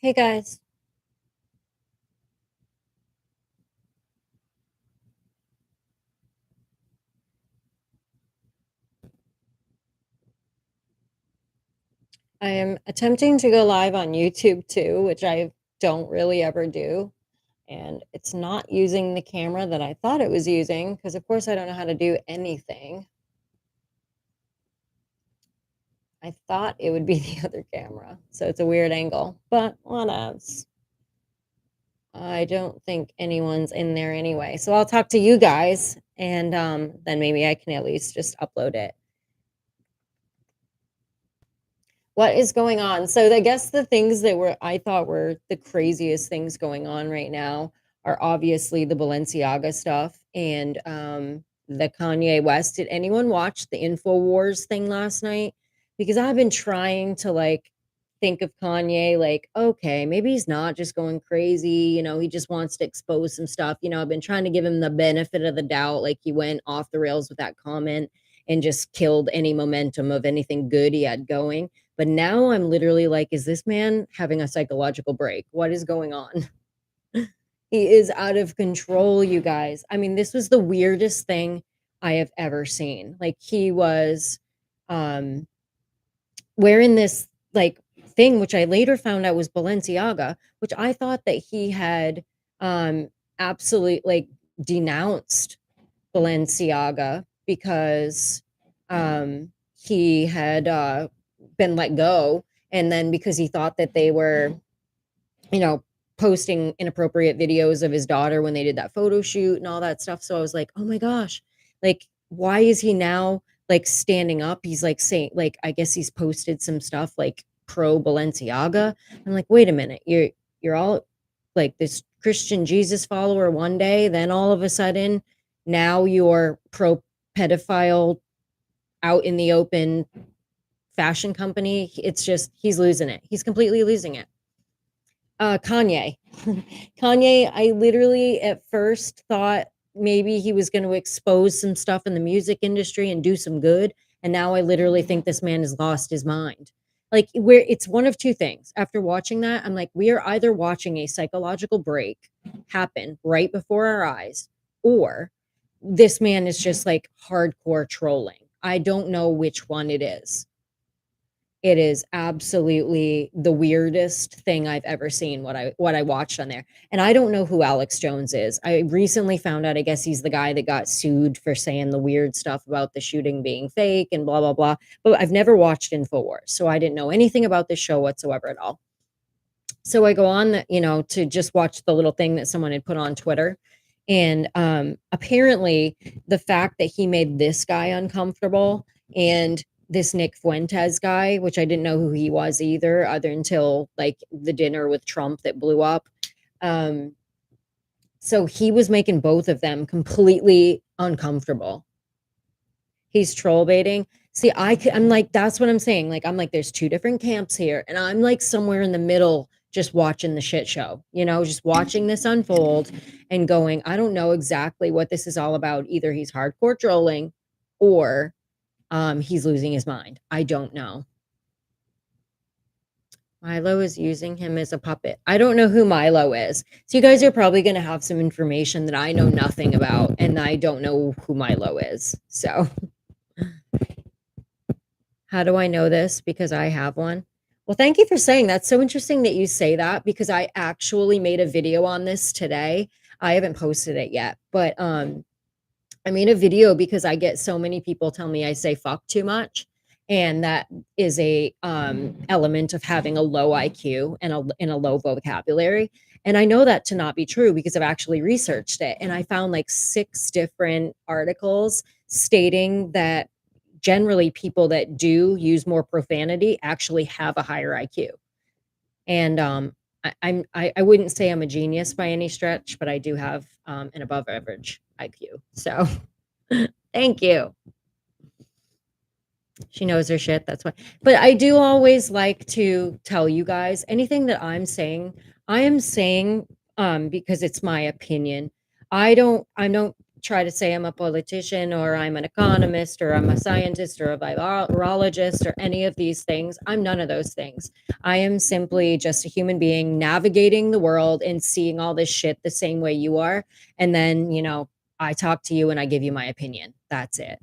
Hey guys, I am attempting to go live on YouTube too, which I don't really ever do. And it's not using the camera that I thought it was using because, of course, I don't know how to do anything. I thought it would be the other camera. So it's a weird angle, but what else? I don't think anyone's in there anyway. So I'll talk to you guys and then maybe I can at least just upload it. What is going on? So I guess the things that were I thought were the craziest things going on right now are obviously the Balenciaga stuff and the Kanye West. Did anyone watch the InfoWars thing last night? Because I've been trying to like think of Kanye like, okay, maybe he's not just going crazy, he just wants to expose some stuff. I've been trying to give him the benefit of the doubt, like he went off the rails with that comment and just killed any momentum of anything good he had going. But now I'm literally like, is this man having a psychological break? What is going on? He is out of control, you guys. I mean, this was the weirdest thing I have ever seen. Like he was um wearing this like thing, which I later found out was Balenciaga, which I thought that he had absolutely like denounced Balenciaga because he had been let go. And then because he thought that they were, you know, posting inappropriate videos of his daughter when they did that photo shoot and all that stuff. So I was like, oh my gosh, like, why is he now like standing up? He's like saying, like, I guess he's posted some stuff like pro Balenciaga. I'm like, wait a minute, you're all like this Christian Jesus follower one day, then all of a sudden now you're pro pedophile out in the open fashion company. It's just he's losing it. He's completely losing it. Kanye. Kanye, I literally at first thought maybe he was going to expose some stuff in the music industry and do some good. And now I literally think this man has lost his mind. Like, where it's one of two things. After watching that, I'm like, we are either watching a psychological break happen right before our eyes, or this man is just like hardcore trolling. I don't know which one it is. It is absolutely the weirdest thing I've ever seen, what I watched on there. And I don't know who Alex Jones is. I recently found out, I guess he's the guy that got sued for saying the weird stuff about the shooting being fake and blah, blah, blah. But I've never watched InfoWars, so I didn't know anything about this show whatsoever at all. So I go on that, to just watch the little thing that someone had put on Twitter. And apparently the fact that he made this guy uncomfortable and this Nick Fuentes guy, which I didn't know who he was either, other until like the dinner with Trump that blew up. Um, so he was making both of them completely uncomfortable. He's troll baiting. See, I'm like, that's what I'm saying. Like, I'm like, there's two different camps here, and I'm like somewhere in the middle, just watching the shit show, just watching this unfold and going, I don't know exactly what this is all about. Either he's hardcore trolling or he's losing his mind. I don't know. Milo is using him as a puppet. I don't know who Milo is. So you guys are probably going to have some information that I know nothing about, and I don't know who Milo is. So how do I know this? Because I have one. Well, thank you for saying that's so interesting that you say that, because I actually made a video on this today. I haven't posted it yet, but I made a video because I get so many people tell me I say fuck too much, and that is a element of having a low IQ and a low vocabulary. And I know that to not be true because I've actually researched it, and I found like 6 different articles stating that generally people that do use more profanity actually have a higher IQ. And I wouldn't say I'm a genius by any stretch, but I do have an above average IQ. So thank you. She knows her shit. That's why. But I do always like to tell you guys anything that I am saying because it's my opinion. I don't try to say I'm a politician or I'm an economist or I'm a scientist or a virologist or any of these things. I'm none of those things. I am simply just a human being navigating the world and seeing all this shit the same way you are. And then, I talk to you and I give you my opinion. That's it.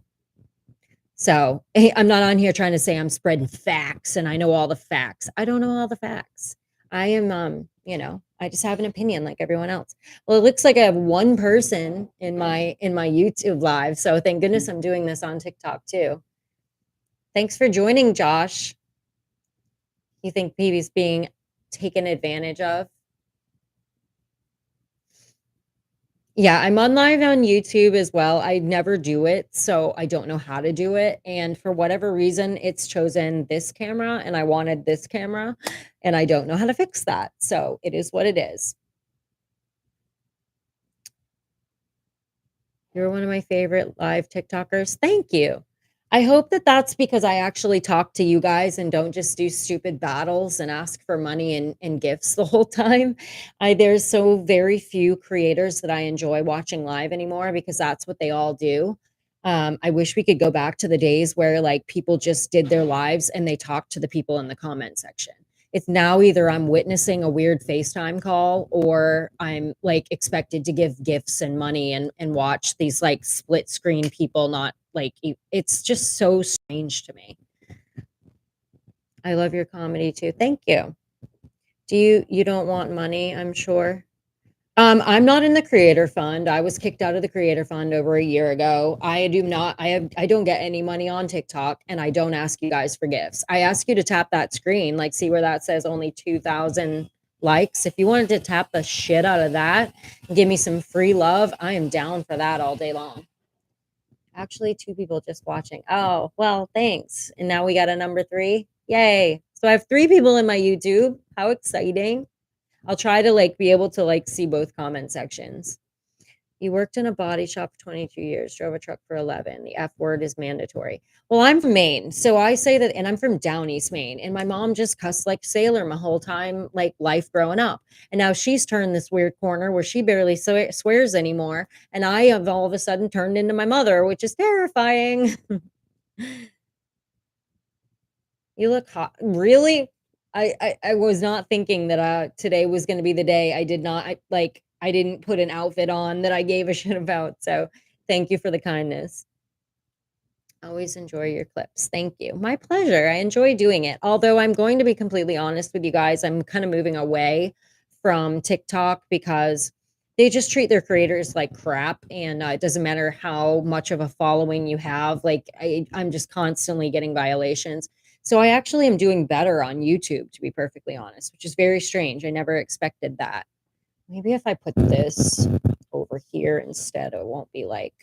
So I'm not on here trying to say I'm spreading facts and I know all the facts. I don't know all the facts. I am, I just have an opinion like everyone else. Well, it looks like I have one person in my YouTube live. So thank goodness I'm doing this on TikTok too. Thanks for joining, Josh. You think baby's being taken advantage of? Yeah, I'm on live on YouTube as well. I never do it, so I don't know how to do it. And for whatever reason, it's chosen this camera, and I wanted this camera, and I don't know how to fix that. So it is what it is. You're one of my favorite live TikTokers. Thank you. I hope that that's because I actually talk to you guys and don't just do stupid battles and ask for money and gifts the whole time. There's so very few creators that I enjoy watching live anymore because that's what they all do. I wish we could go back to the days where like people just did their lives and they talked to the people in the comment section. It's now either I'm witnessing a weird FaceTime call or I'm like expected to give gifts and money and watch these like split screen people not like it's just so strange to me. I love your comedy too. Thank you. You don't want money, I'm sure. I'm not in the creator fund. I was kicked out of the creator fund over a year ago. I don't get any money on TikTok and I don't ask you guys for gifts. I ask you to tap that screen, like see where that says only 2,000 likes. If you wanted to tap the shit out of that and give me some free love, I am down for that all day long. Actually, 2 people just watching. Oh, well, thanks. And now we got a number 3. Yay. So I have 3 people in my YouTube. How exciting. I'll try to like be able to like see both comment sections. You worked in a body shop for 22 years, drove a truck for 11. The F word is mandatory. Well, I'm from Maine, so I say that, and I'm from down East Maine, and my mom just cussed like sailor my whole time, like life growing up. And now she's turned this weird corner where she barely swears anymore, and I have all of a sudden turned into my mother, which is terrifying. You look hot. Really? I was not thinking that today was going to be the day. I did not I didn't put an outfit on that I gave a shit about. So thank you for the kindness. Always enjoy your clips. Thank you. My pleasure. I enjoy doing it. Although I'm going to be completely honest with you guys, I'm kind of moving away from TikTok because they just treat their creators like crap. And it doesn't matter how much of a following you have. Like I'm just constantly getting violations. So I actually am doing better on YouTube, to be perfectly honest, which is very strange. I never expected that. Maybe if I put this over here instead, it won't be like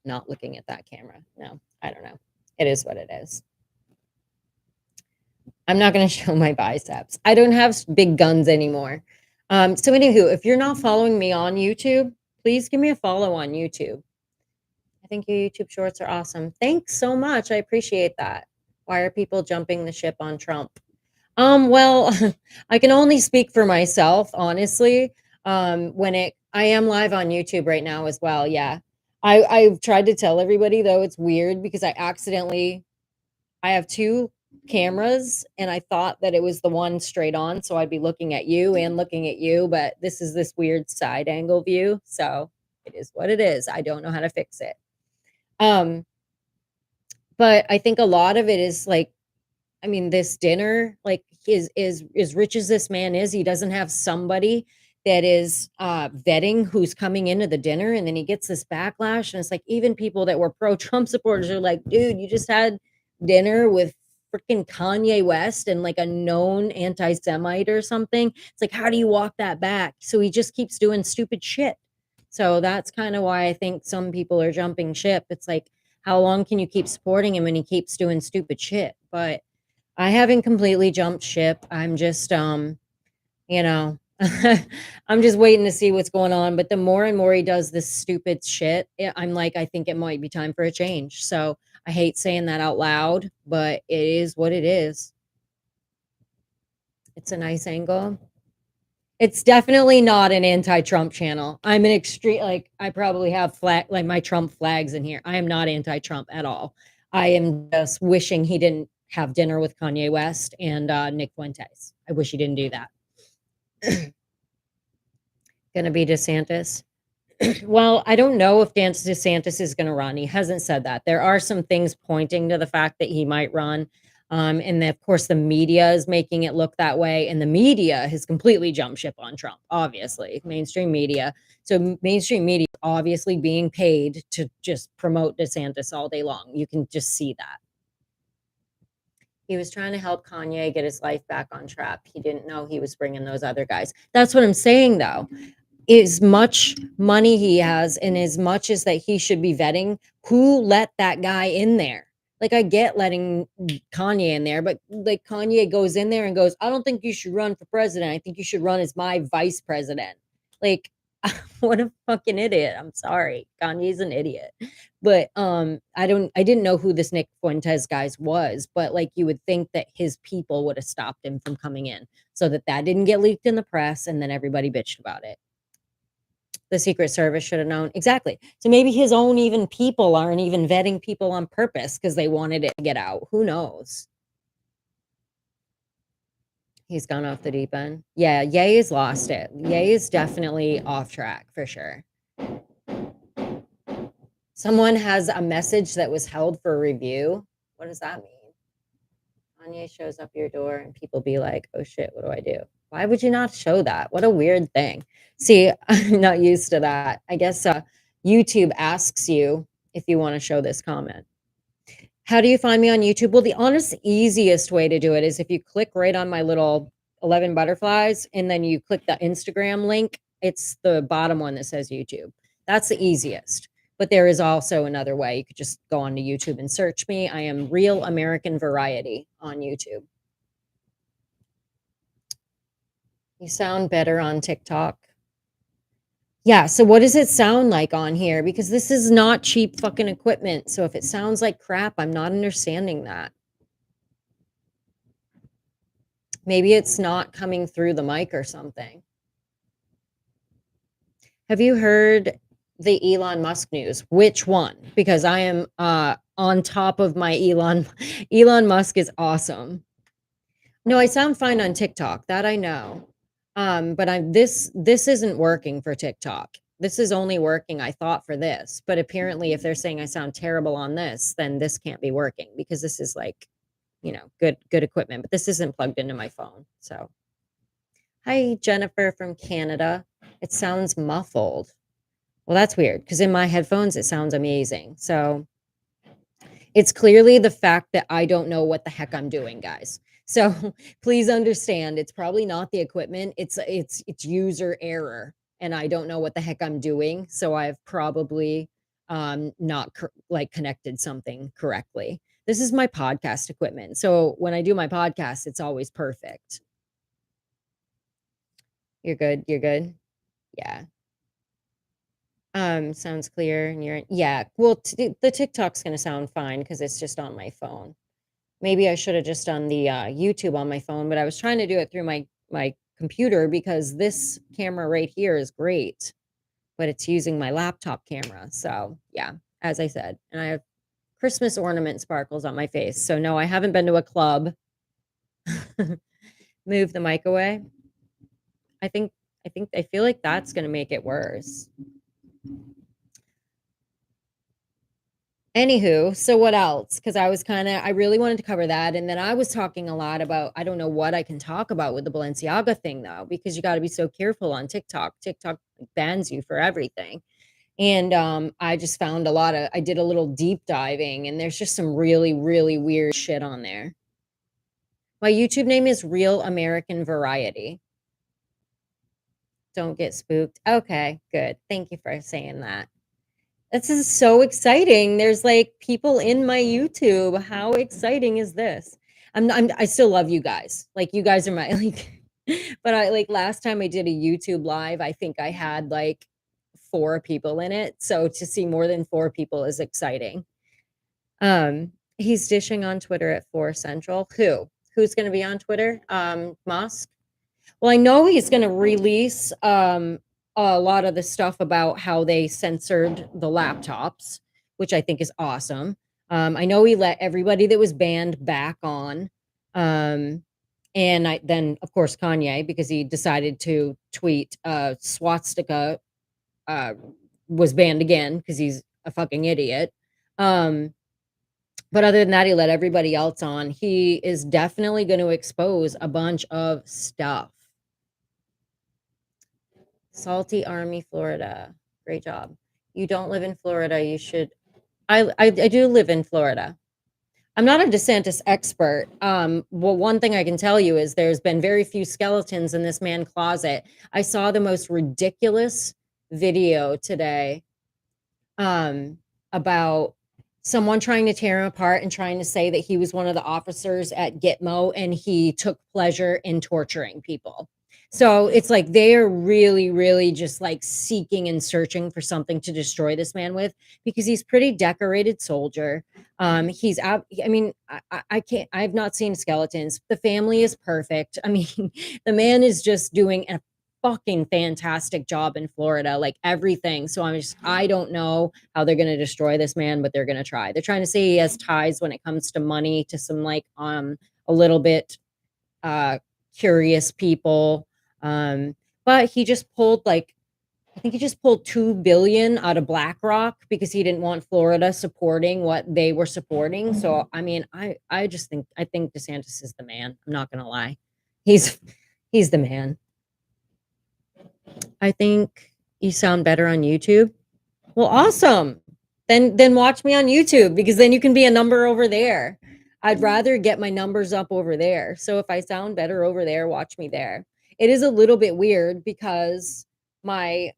not looking at that camera. No, I don't know. It is what it is. I'm not going to show my biceps. I don't have big guns anymore. So anywho, if you're not following me on YouTube, please give me a follow on YouTube. I think your YouTube shorts are awesome. Thanks so much. I appreciate that. Why are people jumping the ship on Trump? Well, I can only speak for myself, honestly. I am live on YouTube right now as well. Yeah. I've tried to tell everybody though, it's weird because I have 2 cameras and I thought that it was the one straight on. So I'd be looking at you and looking at you, but this is this weird side angle view. So it is what it is. I don't know how to fix it. But I think a lot of it is like, I mean, this dinner, like is as rich as this man is, he doesn't have somebody that is vetting who's coming into the dinner, and then he gets this backlash. And it's like even people that were pro-Trump supporters are like, dude, you just had dinner with freaking Kanye West and like a known anti-Semite or something. It's like, how do you walk that back? So he just keeps doing stupid shit. So that's kind of why I think some people are jumping ship. It's like, how long can you keep supporting him when he keeps doing stupid shit? But I haven't completely jumped ship. I'm just, you know, I'm just waiting to see what's going on. But the more and more he does this stupid shit, I'm like, I think it might be time for a change. So I hate saying that out loud, but it is what it is. It's a nice angle. It's definitely not an anti-Trump channel. I'm an extreme, like, I probably have like my Trump flags in here. I am not anti-Trump at all. I am just wishing he didn't have dinner with Kanye West and Nick Fuentes. I wish he didn't do that. Gonna be DeSantis. Well, I don't know if DeSantis is going to run. He hasn't said that. There are some things pointing to the fact that he might run. And then, of course, the media is making it look that way. And the media has completely jumped ship on Trump, obviously, mainstream media. So, mainstream media is obviously being paid to just promote DeSantis all day long. You can just see that. He was trying to help Kanye get his life back on track. He didn't know he was bringing those other guys. That's what I'm saying, though. As much money he has and as much as that he should be vetting, who let that guy in there? Like, I get letting Kanye in there, but like Kanye goes in there and goes, I don't think you should run for president. I think you should run as my vice president. Like, what a fucking idiot. I'm sorry. Kanye's an idiot. But I didn't know who this Nick Fuentes guys was, but like you would think that his people would have stopped him from coming in so that that didn't get leaked in the press and then everybody bitched about it. The Secret Service should have known. Exactly. So maybe his own even people aren't even vetting people on purpose because they wanted it to get out. Who knows? He's gone off the deep end. Yeah, Ye has lost it. Ye is definitely off track for sure. Someone has a message that was held for review. What does that mean? Kanye shows up your door and people be like, oh shit, what do I do? Why would you not show that? What a weird thing. See, I'm not used to that. I guess YouTube asks you if you want to show this comment. How do you find me on YouTube? Well, the honest, easiest way to do it is if you click right on my little 11 butterflies and then you click the Instagram link, it's the bottom one that says YouTube. That's the easiest. But there is also another way. You could just go onto YouTube and search me. I am Real American Variety on YouTube. You sound better on TikTok. Yeah, so what does it sound like on here? Because this is not cheap fucking equipment. So if it sounds like crap, I'm not understanding that. Maybe it's not coming through the mic or something. Have you heard the Elon Musk news? Which one? Because I am on top of my Elon Musk is awesome. No, I sound fine on TikTok. That I know. But this isn't working for TikTok. This is only working, I thought, for this. But apparently if they're saying I sound terrible on this, then this can't be working because this is like, good equipment, but this isn't plugged into my phone. So, hi Jennifer from Canada. It sounds muffled. Well, that's weird because in my headphones it sounds amazing. So, it's clearly the fact that I don't know what the heck I'm doing, guys. So please understand, it's probably not the equipment. It's user error, and I don't know what the heck I'm doing. So I've probably not like connected something correctly. This is my podcast equipment. So when I do my podcast, it's always perfect. You're good. You're good. Yeah. Sounds clear. And yeah. Well, the TikTok's gonna sound fine because it's just on my phone. Maybe I should have just done the YouTube on my phone, but I was trying to do it through my computer because this camera right here is great, but it's using my laptop camera. So yeah, as I said, and I have Christmas ornament sparkles on my face. So no, I haven't been to a club. Move the mic away. I think I feel like that's gonna make it worse. Anywho, so what else? Because I really wanted to cover that. And then I was talking a lot about, I don't know what I can talk about with the Balenciaga thing, though, because you got to be so careful on TikTok. TikTok bans you for everything. And I just found I did a little deep diving, and there's just some really, really weird shit on there. My YouTube name is Real American Variety. Don't get spooked. Okay, good. Thank you for saying that. This is so exciting. There's like people in my YouTube. How exciting is this? I still love you guys. Like you guys are my like, but I like last time I did a YouTube live, I think I had like 4 people in it. So to see more than 4 people is exciting. He's dishing on Twitter at 4 Central. Who's going to be on Twitter? Musk. Well, I know he's gonna release, a lot of the stuff about how they censored the laptops, which I think is awesome. I know he let everybody that was banned back on. Um, and then, of course, Kanye, because he decided to tweet, swastika, uh, was banned again because he's a fucking idiot. Um, but other than that, he let everybody else on. He is definitely gonna expose a bunch of stuff. Salty Army, Florida. Great job. You don't live in Florida. You should. I do live in Florida. I'm not a DeSantis expert. Well, one thing I can tell you is there's been very few skeletons in this man closet. I saw the most ridiculous video today, about someone trying to tear him apart and trying to say that he was one of the officers at Gitmo and he took pleasure in torturing people. So it's like they are really, really just like seeking and searching for something to destroy this man with because he's pretty decorated soldier. He's out. I mean, I can't. I've not seen skeletons. The family is perfect. I mean, the man is just doing a fucking fantastic job in Florida, like everything. So I don't know how they're going to destroy this man, but they're going to try. They're trying to say he has ties when it comes to money to some like a little bit uh curious people. Um but he just pulled like I think he just pulled 2 billion out of BlackRock because he didn't want Florida supporting what they were supporting. So I mean, I think DeSantis is the man. I'm not going to lie. He's he's the man. I think you sound better on YouTube. Well, awesome. Then watch me on YouTube because then you can be a number over there. I'd rather get my numbers up over there. So if I sound better over there, watch me there. It is a little bit weird because my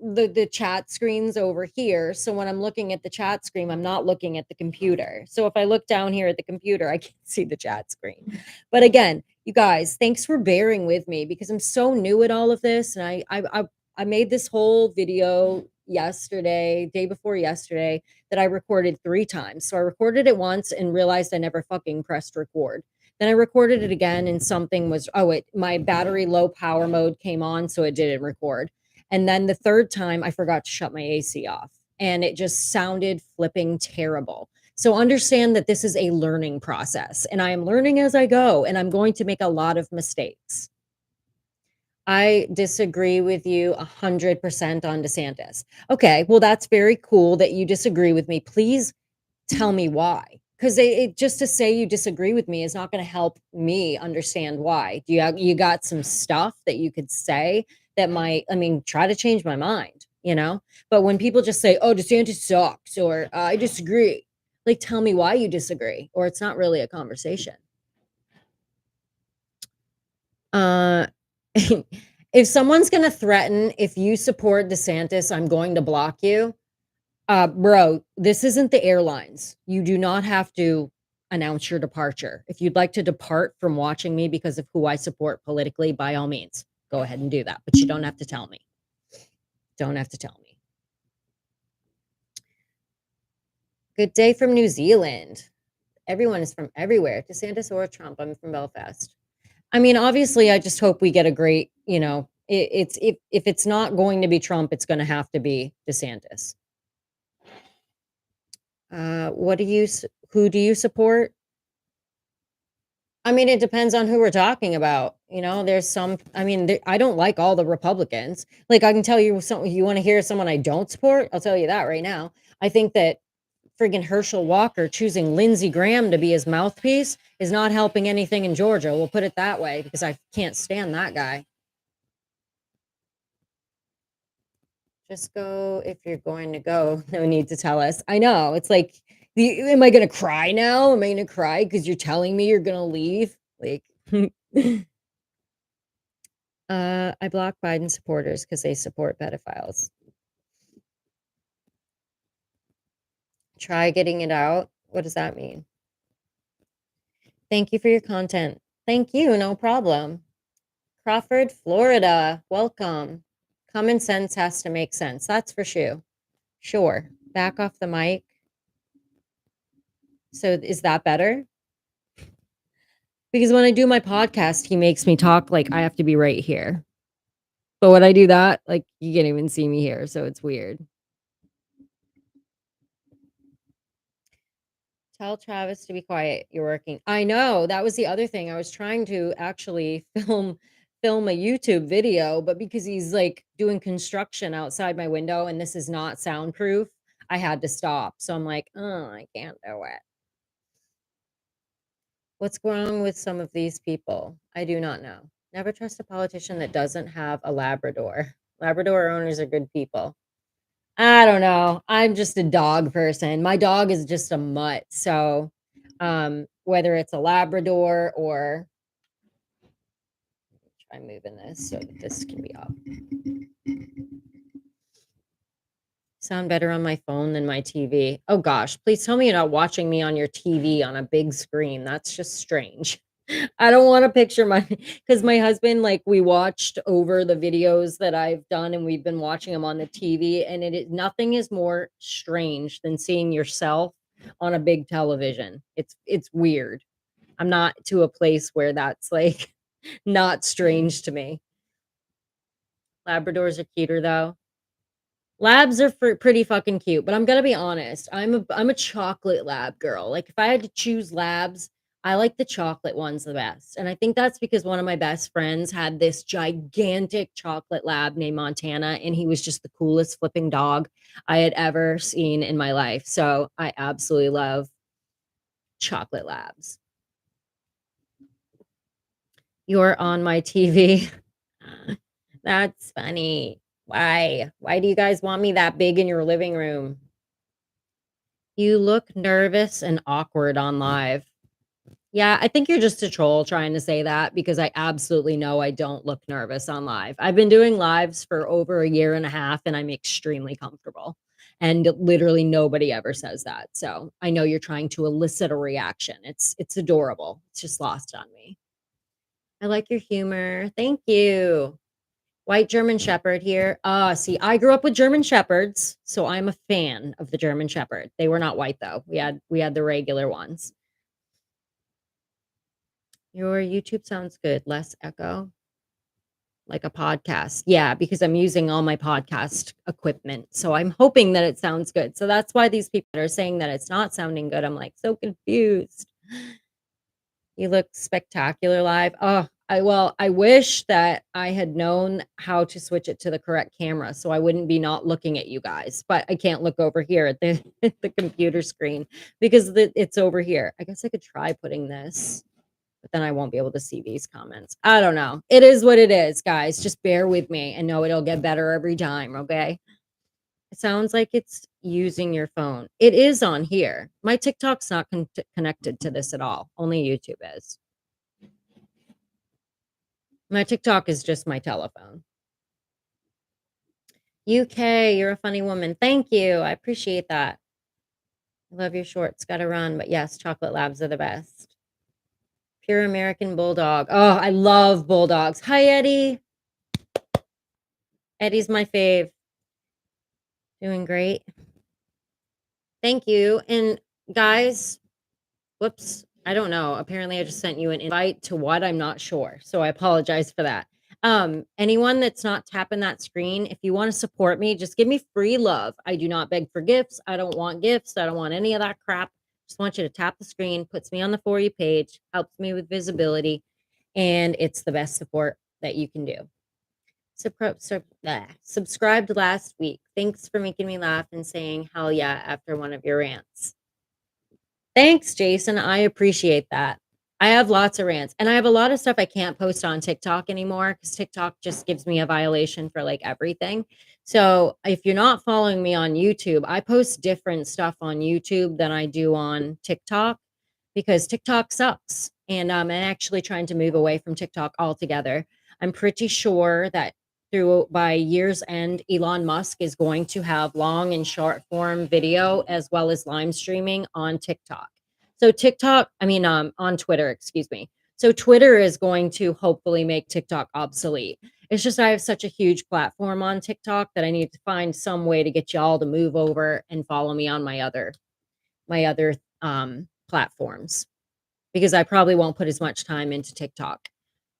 the chat screen's over here. So when I'm looking at the chat screen, I'm not looking at the computer. So if I look down here at the computer, I can't see the chat screen. But again, you guys, thanks for bearing with me because I'm so new at all of this. And I made this whole video yesterday, day before yesterday, that I recorded 3 times. So I recorded it once and realized I never fucking pressed record. Then I recorded it again and something was, oh, my battery low power mode came on, so it didn't record. And then the third time, I forgot to shut my AC off and it just sounded flipping terrible. So understand that this is a learning process and I am learning as I go and I'm going to make a lot of mistakes. I disagree with you 100% on DeSantis. Okay, well, that's very cool that you disagree with me. Please tell me why. Because just to say you disagree with me is not going to help me understand why. You got some stuff that you could say that might, I mean, try to change my mind, you know? But when people just say, oh, DeSantis sucks or I disagree, like tell me why you disagree, or it's not really a conversation. Uh, if someone's going to threaten, if you support DeSantis, I'm going to block you. Bro, this isn't the airlines. You do not have to announce your departure. If you'd like to depart from watching me because of who I support politically, by all means, go ahead and do that. But you don't have to tell me. Don't have to tell me. Good day from New Zealand. Everyone is from everywhere. DeSantis or Trump. I'm from Belfast. I mean, obviously, I just hope we get a great, it's if it's not going to be Trump, it's going to have to be DeSantis. Who do you support? I mean, it depends on who we're talking about. There's some, I mean, I don't like all the Republicans. Like, I can tell you something, you want to hear someone I don't support? I'll tell you that right now. I think that friggin' Herschel Walker choosing Lindsey Graham to be his mouthpiece is not helping anything in Georgia. We'll put it that way because I can't stand that guy. Just go if you're going to go. No need to tell us. I know. It's like, am I going to cry now? Am I going to cry because you're telling me you're going to leave? Like, I block Biden supporters because they support pedophiles. Try getting it out. What does that mean? Thank you for your content. Thank you. No problem. Crawford, Florida. Welcome. Common sense has to make sense. That's for sure. Sure. Back off the mic. So is that better? Because when I do my podcast, he makes me talk like I have to be right here. But when I do that, like, you can't even see me here, so it's weird. Tell Travis to be quiet, you're working. I know, that was the other thing, I was trying to actually film a YouTube video, but because he's, like, doing construction outside my window and this is not soundproof, I had to stop, so I'm like, "Oh, I can't do it." What's wrong with some of these people? I do not know. Never trust a politician that doesn't have a Labrador. Labrador owners are good people. I don't know. I'm just a dog person. My dog is just a mutt. So, whether it's a Labrador or try moving this so that this can be up. Sound better on my phone than my TV. Oh gosh, please tell me you're not watching me on your TV on a big screen. That's just strange. I don't want to picture my because my husband, like, we watched over the videos that I've done and we've been watching them on the TV, and it is nothing is more strange than seeing yourself on a big television. It's weird. I'm not to a place where that's like not strange to me. Labradors are cuter though. Labs are pretty fucking cute, but I'm gonna be honest. I'm a chocolate lab girl. Like if I had to choose labs, I like the chocolate ones the best. And I think that's because one of my best friends had this gigantic chocolate lab named Montana, and he was just the coolest flipping dog I had ever seen in my life. So I absolutely love chocolate labs. You're on my TV. That's funny. Why? Why do you guys want me that big in your living room? You look nervous and awkward on live. Yeah, I think you're just a troll trying to say that because I absolutely know I don't look nervous on live. I've been doing lives for over a year and a half and I'm extremely comfortable. And literally nobody ever says that. So I know you're trying to elicit a reaction. It's adorable. It's just lost on me. I like your humor. Thank you. White German Shepherd here. See, I grew up with German Shepherds, so I'm a fan of the German Shepherd. They were not white though. We had the regular ones. Your YouTube sounds good. Less echo, like a podcast. Yeah, because I'm using all my podcast equipment. So I'm hoping that it sounds good. So that's why these people are saying that it's not sounding good. I'm like so confused. You look spectacular live. Oh, I wish that I had known how to switch it to the correct camera so I wouldn't be not looking at you guys. But I can't look over here at the at the computer screen because it's over here. I guess I could try putting this, but then I won't be able to see these comments. I don't know. It is what it is, guys. Just bear with me and know it'll get better every time, okay? It sounds like it's using your phone. It is on here. My TikTok's not connected to this at all. Only YouTube is. My TikTok is just my telephone. UK, you're a funny woman. Thank you. I appreciate that. I love your shorts. Gotta run. But yes, chocolate labs are the best. Pure American Bulldog. Oh, I love bulldogs. Hi, Eddie. Eddie's my fave. Doing great. Thank you. And guys, whoops, I don't know. Apparently, I just sent you an invite to what? I'm not sure. So I apologize for that. Anyone that's not tapping that screen, if you want to support me, just give me free love. I do not beg for gifts. I don't want gifts. I don't want any of that crap. Just want you to tap the screen, puts me on the For You page, helps me with visibility, and it's the best support that you can do. Subscribed last week. Thanks for making me laugh and saying hell yeah after one of your rants. Thanks, Jason. I appreciate that. I have lots of rants and I have a lot of stuff I can't post on TikTok anymore because TikTok just gives me a violation for like everything. So if you're not following me on YouTube, I post different stuff on YouTube than I do on TikTok because TikTok sucks. And I'm actually trying to move away from TikTok altogether. I'm pretty sure that through by year's end, Elon Musk is going to have long and short form video as well as live streaming on TikTok. So on Twitter, excuse me. So Twitter is going to hopefully make TikTok obsolete. It's just I have such a huge platform on TikTok that I need to find some way to get y'all to move over and follow me on my other platforms. because I probably won't put as much time into TikTok.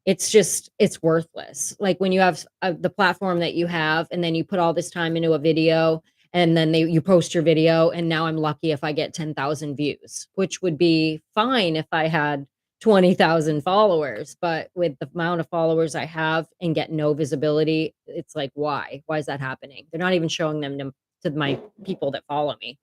It's worthless. Like when you have the platform that you have, and then you put all this time into a video, and then you post your video, and now I'm lucky if I get 10,000 views, which would be fine if I had 20,000 followers. But with the amount of followers I have and get no visibility, it's like, why is that happening? They're not even showing them to my people that follow me.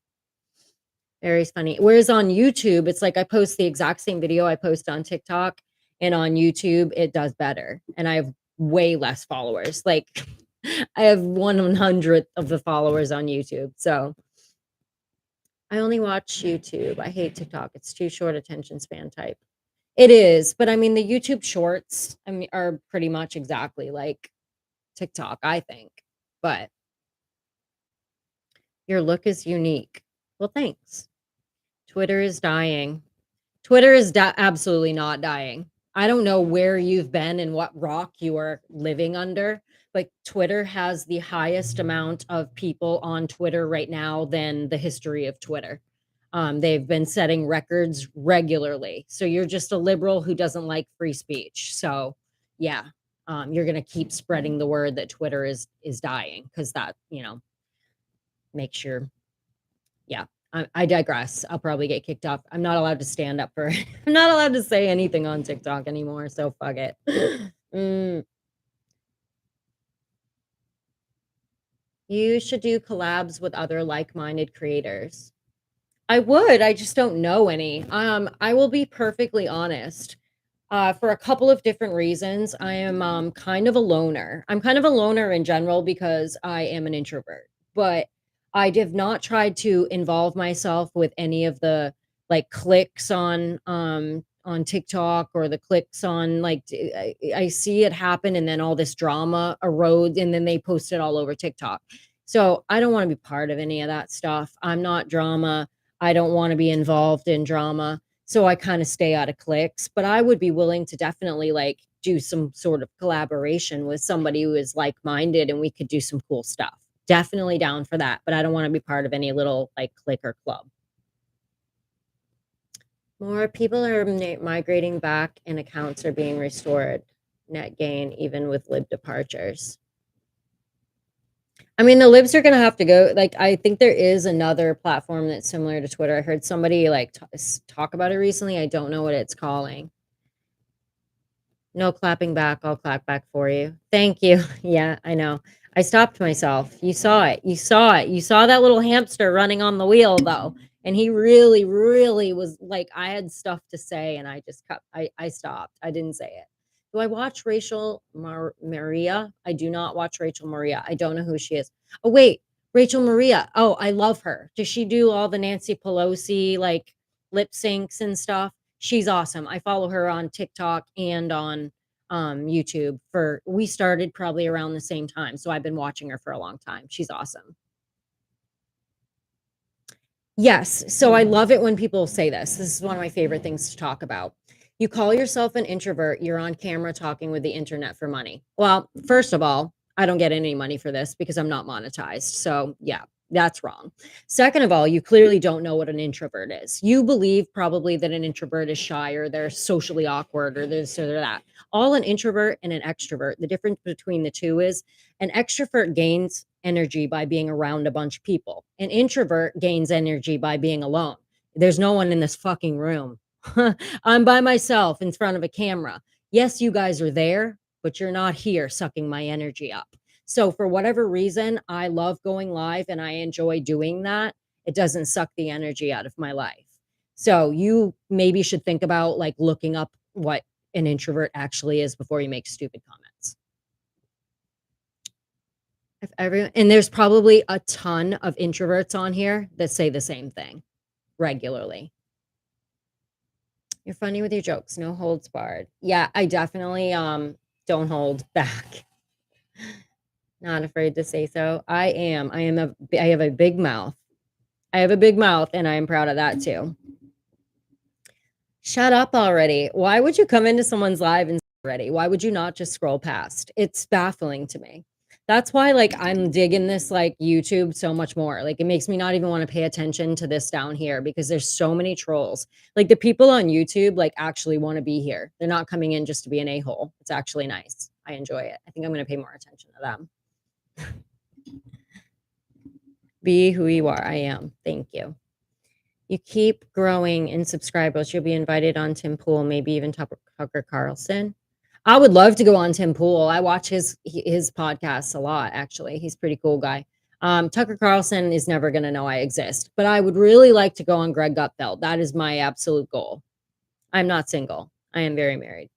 Very funny. Whereas on YouTube, it's like I post the exact same video I post on TikTok, and on YouTube, it does better. And I have way less followers. Like I have 1/100th of the followers on YouTube. So I only watch YouTube. I hate TikTok. It's too short attention span type. It is, but I mean the YouTube shorts, I mean, are pretty much exactly like TikTok, I think. But your look is unique. Well, thanks. Twitter is dying. Twitter is absolutely not dying. I don't know where you've been and what rock you are living under, but Twitter has the highest amount of people on Twitter right now than the history of Twitter. They've been setting records regularly. So you're just a liberal who doesn't like free speech. So yeah, you're gonna keep spreading the word that Twitter is dying, because that, makes your yeah. I digress. I'll probably get kicked off. I'm not allowed to stand up for I'm not allowed to say anything on TikTok anymore, so fuck it. Mm, you should do collabs with other like-minded creators. I would, I just don't know any. I will be perfectly honest. For a couple of different reasons, I am kind of a loner. I'm kind of a loner in general because I am an introvert, but I have not tried to involve myself with any of the like clicks on TikTok, or the clicks on like I see it happen, and then all this drama erodes, and then they post it all over TikTok. So I don't want to be part of any of that stuff. I'm not drama. I don't want to be involved in drama. So I kind of stay out of cliques, but I would be willing to definitely like do some sort of collaboration with somebody who is like-minded, and we could do some cool stuff. Definitely down for that, but I don't want to be part of any little like clique or club. More people are migrating back and accounts are being restored. Net gain, even with lib departures. I mean, the libs are gonna have to go. Like, I think there is another platform that's similar to Twitter. I heard somebody like talk about it recently. I don't know what it's calling. No clapping back. I'll clap back for you. Thank you. Yeah, I know. I stopped myself. You saw it. You saw it. You saw that little hamster running on the wheel, though. And he really, really was like, I had stuff to say, and I just kept, I stopped. I didn't say it. Do I watch Rachel Maria? I do not watch Rachel Maria. I don't know who she is. Oh, wait. Rachel Maria. Oh, I love her. Does she do all the Nancy Pelosi like lip syncs and stuff? She's awesome. I follow her on TikTok and on YouTube. For we started probably around the same time, so I've been watching her for a long time. She's awesome. Yes, so I love it when people say this. This is one of my favorite things to talk about. You call yourself an introvert, you're on camera talking with the internet for money. Well, first of all, I don't get any money for this because I'm not monetized. So, yeah, that's wrong. Second of all, you clearly don't know what an introvert is. You believe probably that an introvert is shy, or they're socially awkward, or this or that. All an introvert and an extrovert, the difference between the two is an extrovert gains energy by being around a bunch of people. An introvert gains energy by being alone. There's no one in this fucking room. I'm by myself in front of a camera. Yes, you guys are there, but you're not here sucking my energy up. So, for whatever reason, I love going live and I enjoy doing that. It doesn't suck the energy out of my life. So, you maybe should think about like looking up what an introvert actually is before you make stupid comments. If everyone, and there's probably a ton of introverts on here that say the same thing regularly. You're funny with your jokes, no holds barred. Yeah, I definitely don't hold back. Not afraid to say so. I have a big mouth. I have a big mouth, and I am proud of that too. Shut up already. Why would you come into someone's live and already? Why would you not just scroll past? It's baffling to me. That's why, like, I'm digging this, like, YouTube so much more. Like, it makes me not even wanna pay attention to this down here because there's so many trolls. Like, the people on YouTube, like, actually wanna be here. They're not coming in just to be an a-hole. It's actually nice. I enjoy it. I think I'm gonna pay more attention to them. Be who you are. I am. Thank you. You keep growing in subscribers. You'll be invited on Tim Pool, maybe even Tucker Carlson. I would love to go on Tim Pool. I watch his podcasts a lot, actually. He's a pretty cool guy. Tucker Carlson is never going to know I exist, but I would really like to go on Greg Gutfeld. That is my absolute goal. I'm not single. I am very married.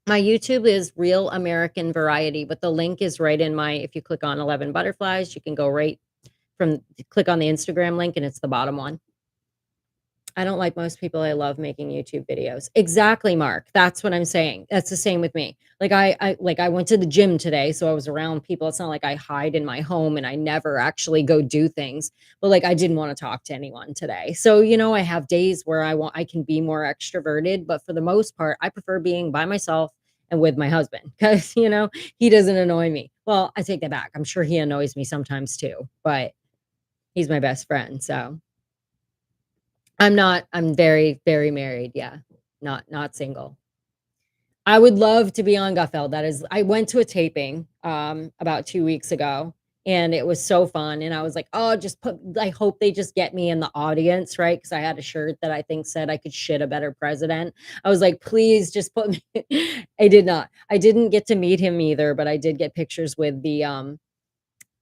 My YouTube is Real American Variety, but the link is right in my, if you click on 11 Butterflies, you can go right from, click on the Instagram link and it's the bottom one. I don't like most people. I love making YouTube videos. Exactly, Mark. That's what I'm saying. That's the same with me. Like I went to the gym today, so I was around people. It's not like I hide in my home and I never actually go do things. But like I didn't want to talk to anyone today. So, I have days where I can be more extroverted, but for the most part, I prefer being by myself and with my husband because, he doesn't annoy me. Well, I take that back. I'm sure he annoys me sometimes too, but he's my best friend, so I'm very, very married, yeah. Not single. I would love to be on Gutfeld. I went to a taping, about 2 weeks ago, and it was so fun, and I was like, "Oh, I hope they just get me in the audience," right? Because I had a shirt that I think said I could shit a better president. I was like, "Please just put me." I did not. I didn't get to meet him either, but I did get pictures with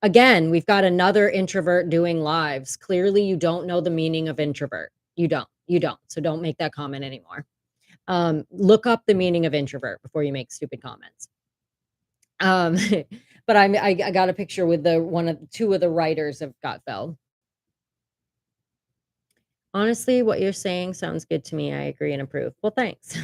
again, we've got another introvert doing lives. Clearly, you don't know the meaning of introvert. You don't. You don't. So don't make that comment anymore. Look up the meaning of introvert before you make stupid comments. Um, but I got a picture with two of the writers of Gotfeld. Honestly, what you're saying sounds good to me. I agree and approve. Well, thanks.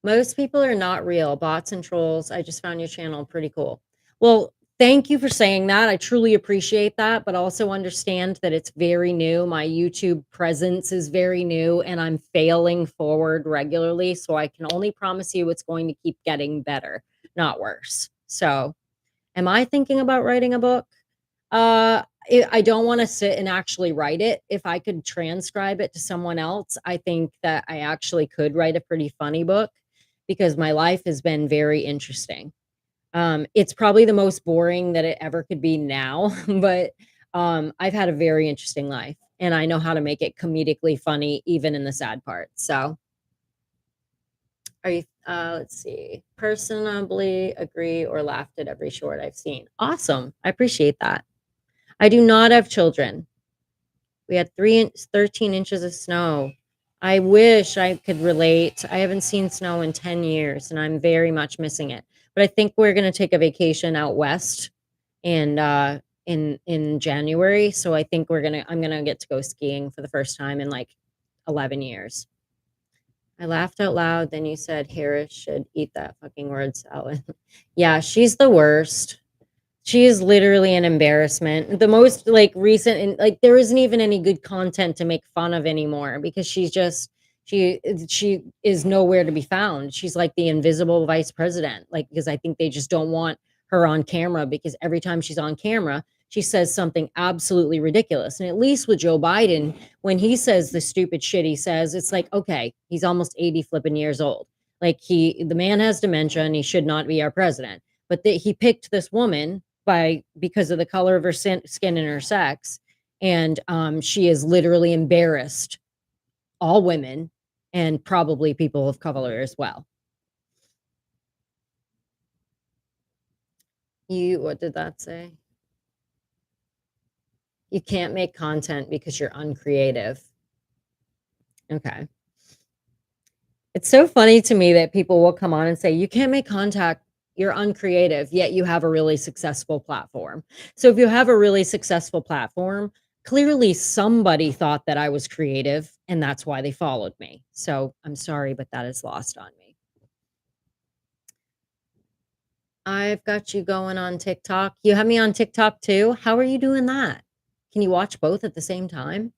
Most people are not real, bots and trolls. I just found your channel pretty cool. Well, thank you for saying that. I truly appreciate that, but also understand that it's very new. My YouTube presence is very new and I'm failing forward regularly. So I can only promise you it's going to keep getting better, not worse. So, am I thinking about writing a book? I don't want to sit and actually write it. If I could transcribe it to someone else, I think that I actually could write a pretty funny book because my life has been very interesting. It's probably the most boring that it ever could be now, but I've had a very interesting life and I know how to make it comedically funny, even in the sad parts. So, are you, let's see, personally agree or laughed at every short I've seen. Awesome. I appreciate that. I do not have children. We had 13 inches of snow. I wish I could relate. I haven't seen snow in 10 years and I'm very much missing it. But I think we're going to take a vacation out west and in January, so I think I'm going to get to go skiing for the first time in like 11 years. I laughed out loud, then you said Harris should eat that fucking word salad. Yeah, she's the worst. She is literally an embarrassment. The most like recent and like there isn't even any good content to make fun of anymore because she is nowhere to be found. She's like the invisible vice president. Like because I think they just don't want her on camera because every time she's on camera, she says something absolutely ridiculous. And at least with Joe Biden, when he says the stupid shit he says, it's like, okay, he's almost 80 flipping years old. Like the man has dementia and he should not be our president. But he picked this woman because of the color of her skin and her sex, and she is literally embarrassed all women and probably people of color as well. What did that say? You can't make content because you're uncreative. Okay. It's so funny to me that people will come on and say, you can't make contact, you're uncreative, yet you have a really successful platform. So if you have a really successful platform, clearly somebody thought that I was creative and that's why they followed me. So I'm sorry, but that is lost on me. I've got you going on TikTok. You have me on TikTok too. How are you doing that? Can you watch both at the same time?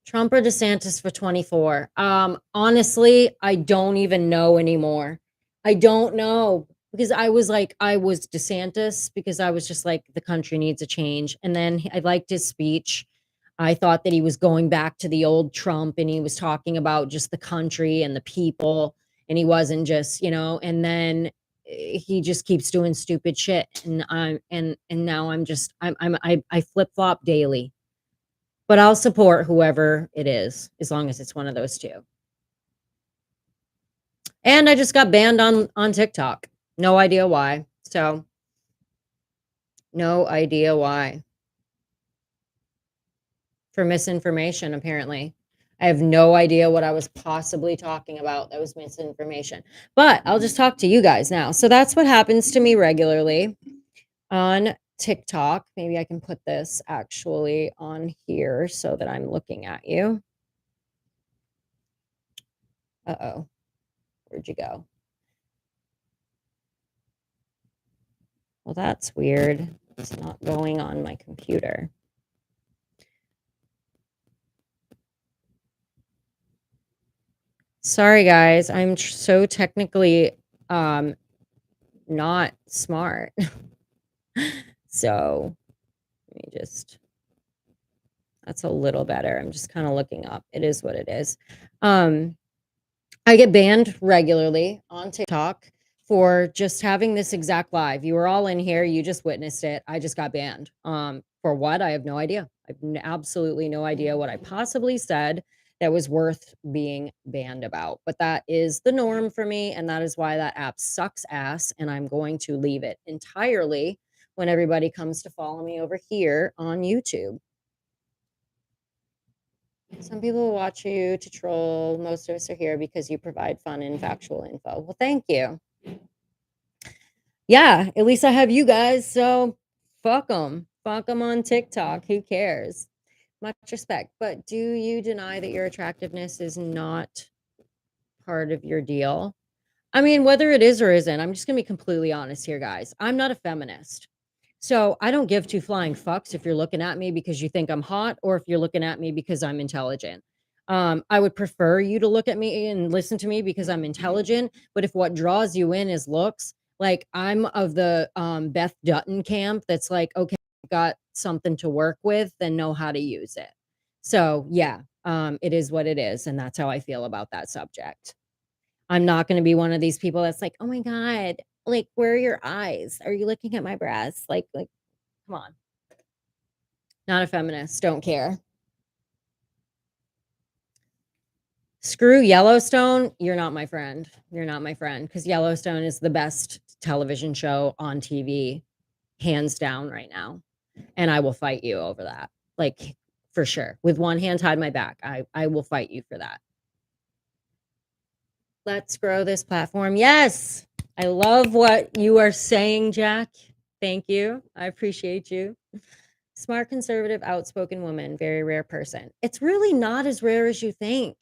Trump or DeSantis for 24? Honestly, I don't even know anymore. I don't know. because I was DeSantis because I was just like, the country needs a change. And then I liked his speech. I thought that he was going back to the old Trump and he was talking about just the country and the people. And he wasn't just, and then he just keeps doing stupid shit. And now I flip flop daily, but I'll support whoever it is as long as it's one of those two. And I just got banned on TikTok. No idea why. So, no idea why. For misinformation, apparently. I have no idea what I was possibly talking about. That was misinformation. But I'll just talk to you guys now. So that's what happens to me regularly on TikTok. Maybe I can put this actually on here so that I'm looking at you. Uh-oh. Where'd you go? Well, that's weird. It's not going on my computer. Sorry, guys. I'm so technically not smart. So let me just, that's a little better. I'm just kind of looking up. It is what it is. I get banned regularly on TikTok for just having this exact live. You were all in here, you just witnessed it. I just got banned. For what? I have no idea. I have absolutely no idea what I possibly said that was worth being banned about. But that is the norm for me, and that is why that app sucks ass, and I'm going to leave it entirely when everybody comes to follow me over here on YouTube. Some people watch you to troll. Most of us are here because you provide fun and factual info. Well, thank you. Yeah, at least I have you guys. So fuck them. Fuck them on TikTok. Who cares? Much respect. But do you deny that your attractiveness is not part of your deal? I mean, whether it is or isn't, I'm just going to be completely honest here, guys. I'm not a feminist. So I don't give two flying fucks if you're looking at me because you think I'm hot or if you're looking at me because I'm intelligent. I would prefer you to look at me and listen to me because I'm intelligent. But if what draws you in is looks, like I'm of the Beth Dutton camp that's like, okay, got something to work with, then know how to use it. So yeah, it is what it is. And that's how I feel about that subject. I'm not going to be one of these people that's like, oh my God, like, where are your eyes? Are you looking at my breasts? Like, come on. Not a feminist. Don't care. Screw Yellowstone. You're not my friend. You're not my friend because Yellowstone is the best television show on TV, hands down, right now. And I will fight you over that. Like, for sure. With one hand tied my back, I will fight you for that. Let's grow this platform. Yes. I love what you are saying, Jack. Thank you. I appreciate you. Smart, conservative, outspoken woman, very rare person. It's really not as rare as you think.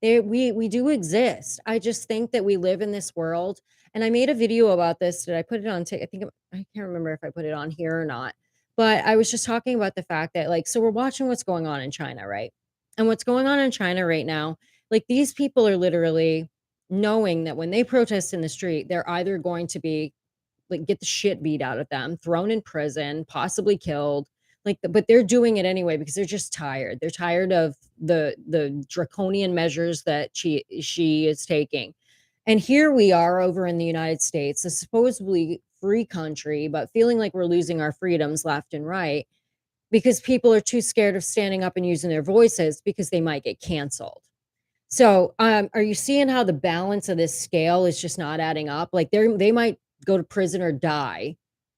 We do exist. I just think that we live in this world. And I made a video about this. Did I put it on? I can't remember if I put it on here or not. But I was just talking about the fact that, like, so we're watching what's going on in China, right? And what's going on in China right now, like, these people are literally knowing that when they protest in the street, they're either going to be like get the shit beat out of them, thrown in prison, possibly killed. Like, but they're doing it anyway because they're just tired. They're tired of the draconian measures that she is taking. And here we are over in the United States, a supposedly free country, but feeling like we're losing our freedoms left and right because people are too scared of standing up and using their voices because they might get canceled. So, are you seeing how the balance of this scale is just not adding up? Like they might go to prison or die.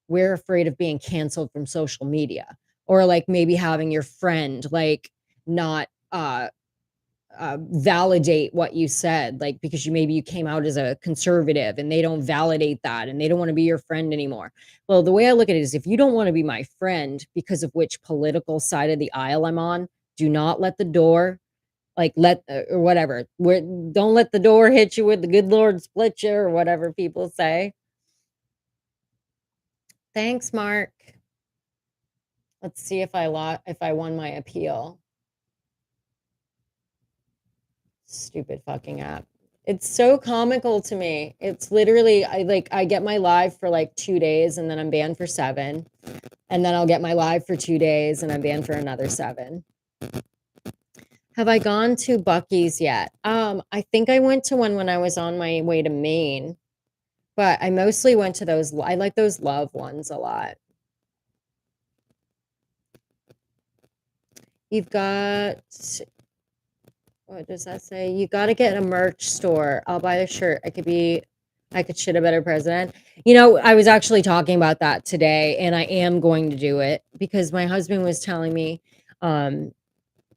We're afraid of being canceled from social media or like maybe having your friend like not validate what you said, like because you came out as a conservative and they don't validate that and they don't want to be your friend anymore. Well, the way I look at it is if you don't want to be my friend because of which political side of the aisle I'm on, do not let the door like let or whatever where don't let the door hit you with the good Lord split you or whatever people say. Thanks, Mark. Let's see if I won my appeal. Stupid fucking app. It's so comical to me. It's literally I get my live for like 2 days and then I'm banned for 7, and then I'll get my live for 2 days and I'm banned for another 7. Have I gone to Buc-ee's yet? I think I went to one when I was on my way to Maine, but I mostly went to those I like those Love ones a lot. You've got what does that say? You gotta get a merch store. I'll buy the shirt. I could shit a better president. You know, I was actually talking about that today, and I am going to do it because my husband was telling me, um,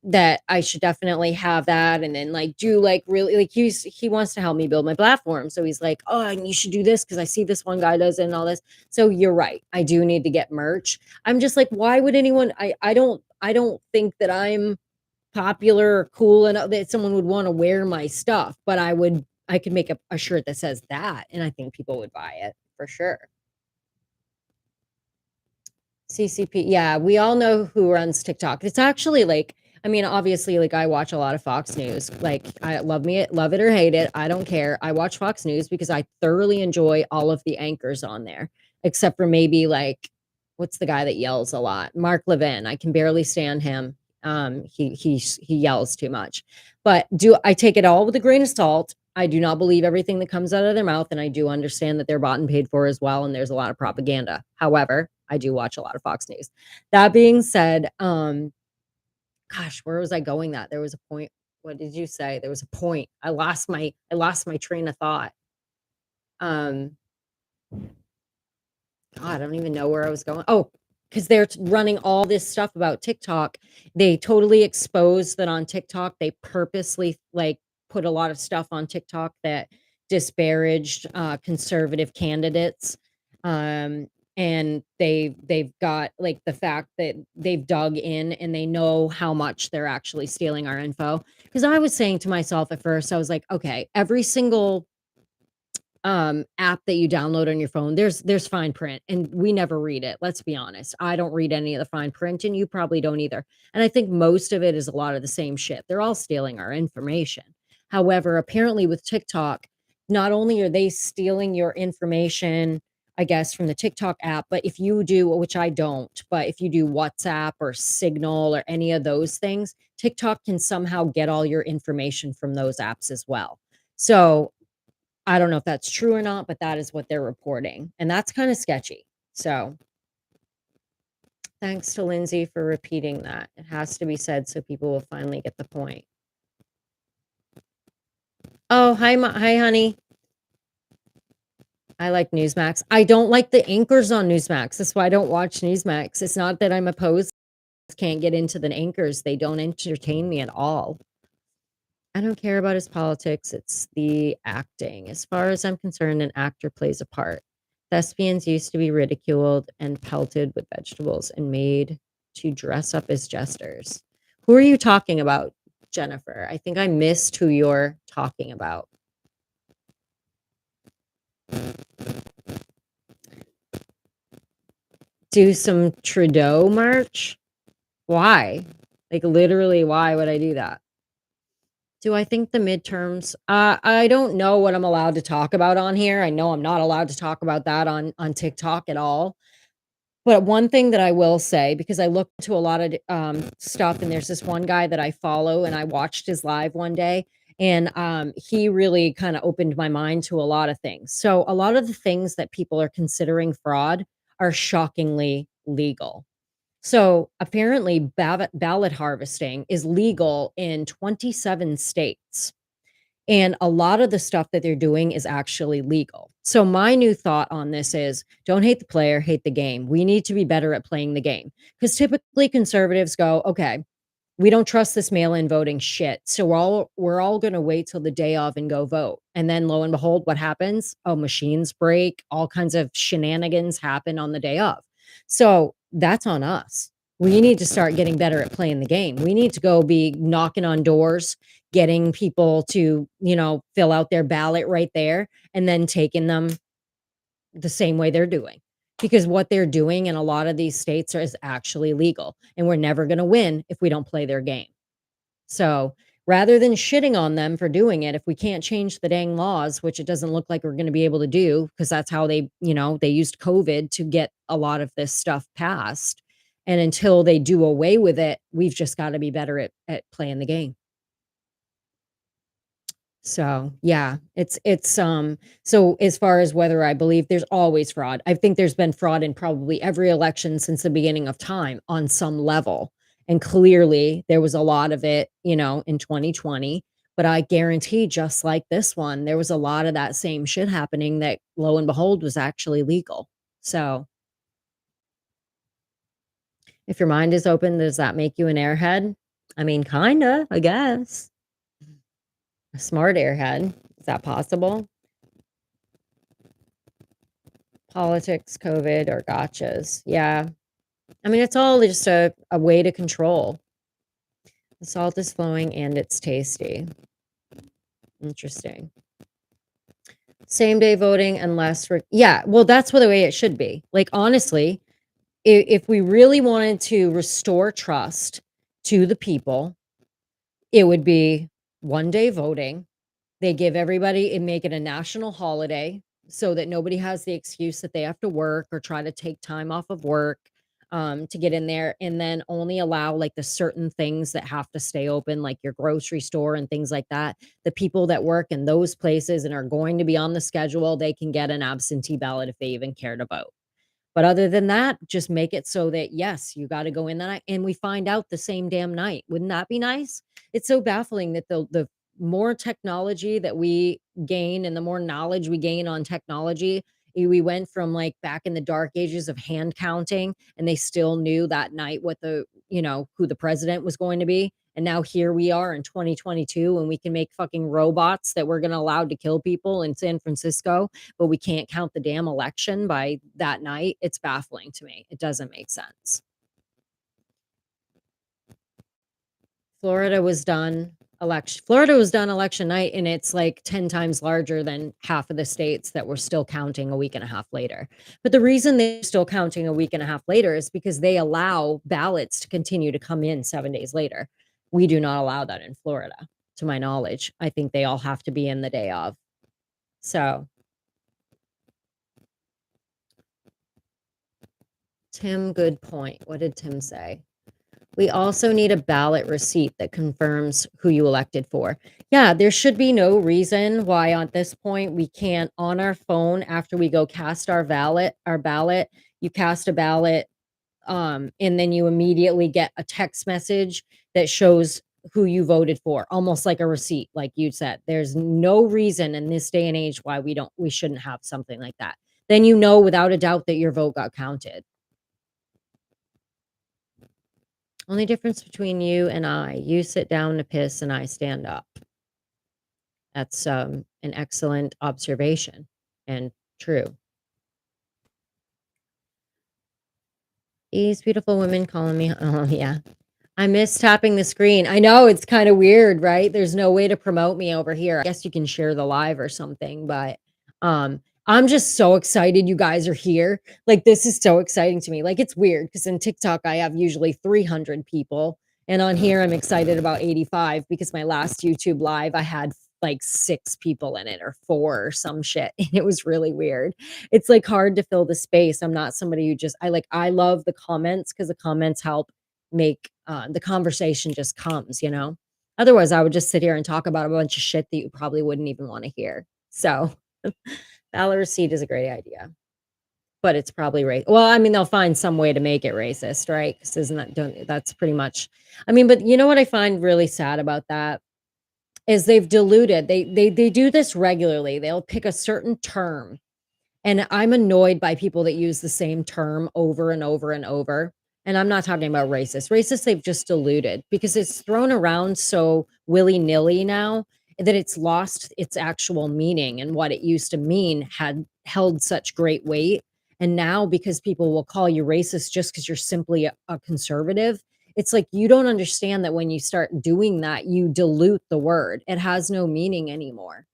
that I should definitely have that and then like do like really like he wants to help me build my platform. So he's like, "Oh, and you should do this because I see this one guy does it and all this." So you're right. I do need to get merch. I'm just like, why would anyone I don't think that I'm popular or cool enough that someone would want to wear my stuff, but I could make a shirt that says that and I think people would buy it for sure. CCP. Yeah, we all know who runs TikTok. It's actually like, I mean, obviously, like I watch a lot of Fox News. Like, I love it or hate it. I don't care. I watch Fox News because I thoroughly enjoy all of the anchors on there, except for maybe like, what's the guy that yells a lot? Mark Levin. I can barely stand him. He yells too much. But do I take it all with a grain of salt? I do not believe everything that comes out of their mouth, and I do understand that they're bought and paid for as well, and there's a lot of propaganda. However, I do watch a lot of Fox News. That being said, gosh, where was I going that? There was a point. What did you say? There was a point. I lost my train of thought. Um, God, I don't even know where I was going. Oh, because they're running all this stuff about TikTok. They totally exposed that on TikTok. They purposely like put a lot of stuff on TikTok that disparaged conservative candidates. Um, and they've got like the fact that they've dug in and they know how much they're actually stealing our info. Because I was saying to myself at first, I was like, okay, every single app that you download on your phone, there's fine print and we never read it. Let's be honest. I don't read any of the fine print and you probably don't either. And I think most of it is a lot of the same shit. They're all stealing our information. However, apparently with TikTok, not only are they stealing your information, I guess, from the TikTok app, but if you do, which I don't, but if you do WhatsApp or Signal or any of those things, TikTok can somehow get all your information from those apps as well. So I don't know if that's true or not, but that is what they're reporting, and that's kinda sketchy. So, thanks to Lindsay for repeating that. It has to be said so people will finally get the point. Oh, hi, honey. I like Newsmax. I don't like the anchors on Newsmax. That's why I don't watch Newsmax. It's not that I'm opposed, can't get into the anchors. They don't entertain me at all. I don't care about his politics, it's the acting. As far as I'm concerned, an actor plays a part. Thespians used to be ridiculed and pelted with vegetables and made to dress up as jesters. Who are you talking about, Jennifer? I think I missed who you're talking about. Do some Trudeau merch? Why? Like, literally, why would I do that? Do I think the midterms? I don't know what I'm allowed to talk about on here. I know I'm not allowed to talk about that on TikTok at all. But one thing that I will say, because I look into a lot of stuff, and there's this one guy that I follow, and I watched his live one day, and he really kind of opened my mind to a lot of things. So a lot of the things that people are considering fraud are shockingly legal. So apparently, ballot harvesting is legal in 27 states. And a lot of the stuff that they're doing is actually legal. So my new thought on this is don't hate the player, hate the game. We need to be better at playing the game. Because typically conservatives go, okay, we don't trust this mail-in voting shit. So we're all going to wait till the day of and go vote. And then lo and behold, what happens? Oh, machines break, all kinds of shenanigans happen on the day of. So that's on us. We need to start getting better at playing the game. We need to go be knocking on doors, getting people to, fill out their ballot right there and then taking them the same way they're doing. Because what they're doing in a lot of these states is actually legal, and we're never going to win if we don't play their game. So rather than shitting on them for doing it, if we can't change the dang laws, which it doesn't look like we're gonna be able to do, because that's how they used COVID to get a lot of this stuff passed, and until they do away with it, we've just gotta be better at playing the game. So, yeah, so as far as whether I believe there's always fraud, I think there's been fraud in probably every election since the beginning of time on some level, and clearly there was a lot of it, in 2020, but I guarantee just like this one, there was a lot of that same shit happening that, lo and behold, was actually legal. So, if your mind is open, does that make you an airhead? I mean, kinda, I guess. A smart airhead. Is that possible? Politics, COVID, or gotchas. Yeah. I mean, it's all just a way to control. The salt is flowing and it's tasty. Interesting. Same day voting unless yeah, well, that's what the way it should be. Like, honestly, if we really wanted to restore trust to the people, it would be one day voting. They give everybody and make it a national holiday so that nobody has the excuse that they have to work or try to take time off of work, to get in there, and then only allow, like, the certain things that have to stay open, like your grocery store and things like that. The people that work in those places and are going to be on the schedule, they can get an absentee ballot if they even care to vote. But other than that, just make it so that, yes, you gotta go in that night and we find out the same damn night. Wouldn't that be nice? It's so baffling that the more technology that we gain and the more knowledge we gain on technology, we went from, like, back in the dark ages of hand counting, and they still knew that night what who the president was going to be, and now here we are in 2022, and we can make fucking robots that we're gonna allow to kill people in San Francisco, but we can't count the damn election by that night. It's baffling to me. It doesn't make sense. Florida was done election night, and it's like 10 times larger than half of the states that were still counting a week and a half later. But the reason they're still counting a week and a half later is because they allow ballots to continue to come in 7 days later. We do not allow that in Florida, to my knowledge. I think they all have to be in the day of. So, Tim, good point. What did Tim say? We also need a ballot receipt that confirms who you elected for. Yeah, there should be no reason why at this point we can't, on our phone, after we go cast our ballot, you cast a ballot, and then you immediately get a text message that shows who you voted for, almost like a receipt, like you said. There's no reason in this day and age why we shouldn't have something like that. Then you know without a doubt that your vote got counted. Only difference between you and you sit down to piss and I stand up. That's, an excellent observation and true. These beautiful women calling me oh, yeah. I miss tapping the screen. I know it's kinda weird, right? There's no way to promote me over here. I guess you can share the live or something, but, I'm just so excited you guys are here. Like, this is so exciting to me. Like, it's weird because in TikTok, I have usually 300 people, and on here, I'm excited about 85 because my last YouTube live, I had, like, 6 people in it or 4 or some shit, and it was really weird. It's, like, hard to fill the space. I'm not somebody who just I love the comments because the comments help make the conversation just comes. Otherwise, I would just sit here and talk about a bunch of shit that you probably wouldn't even want to hear. So, ballot receipt is a great idea, but it's probably well, I mean, they'll find some way to make it racist, right? Because isn't that don't that's pretty much. I mean, but you know what I find really sad about that is they've diluted. They do this regularly. They'll pick a certain term, and I'm annoyed by people that use the same term over and over and over. And I'm not talking about racist. Racist, they've just diluted because it's thrown around so willy-nilly now that it's lost its actual meaning. And what it used to mean had held such great weight. And now, because people will call you racist just because you're simply a conservative, it's like you don't understand that when you start doing that, you dilute the word. It has no meaning anymore.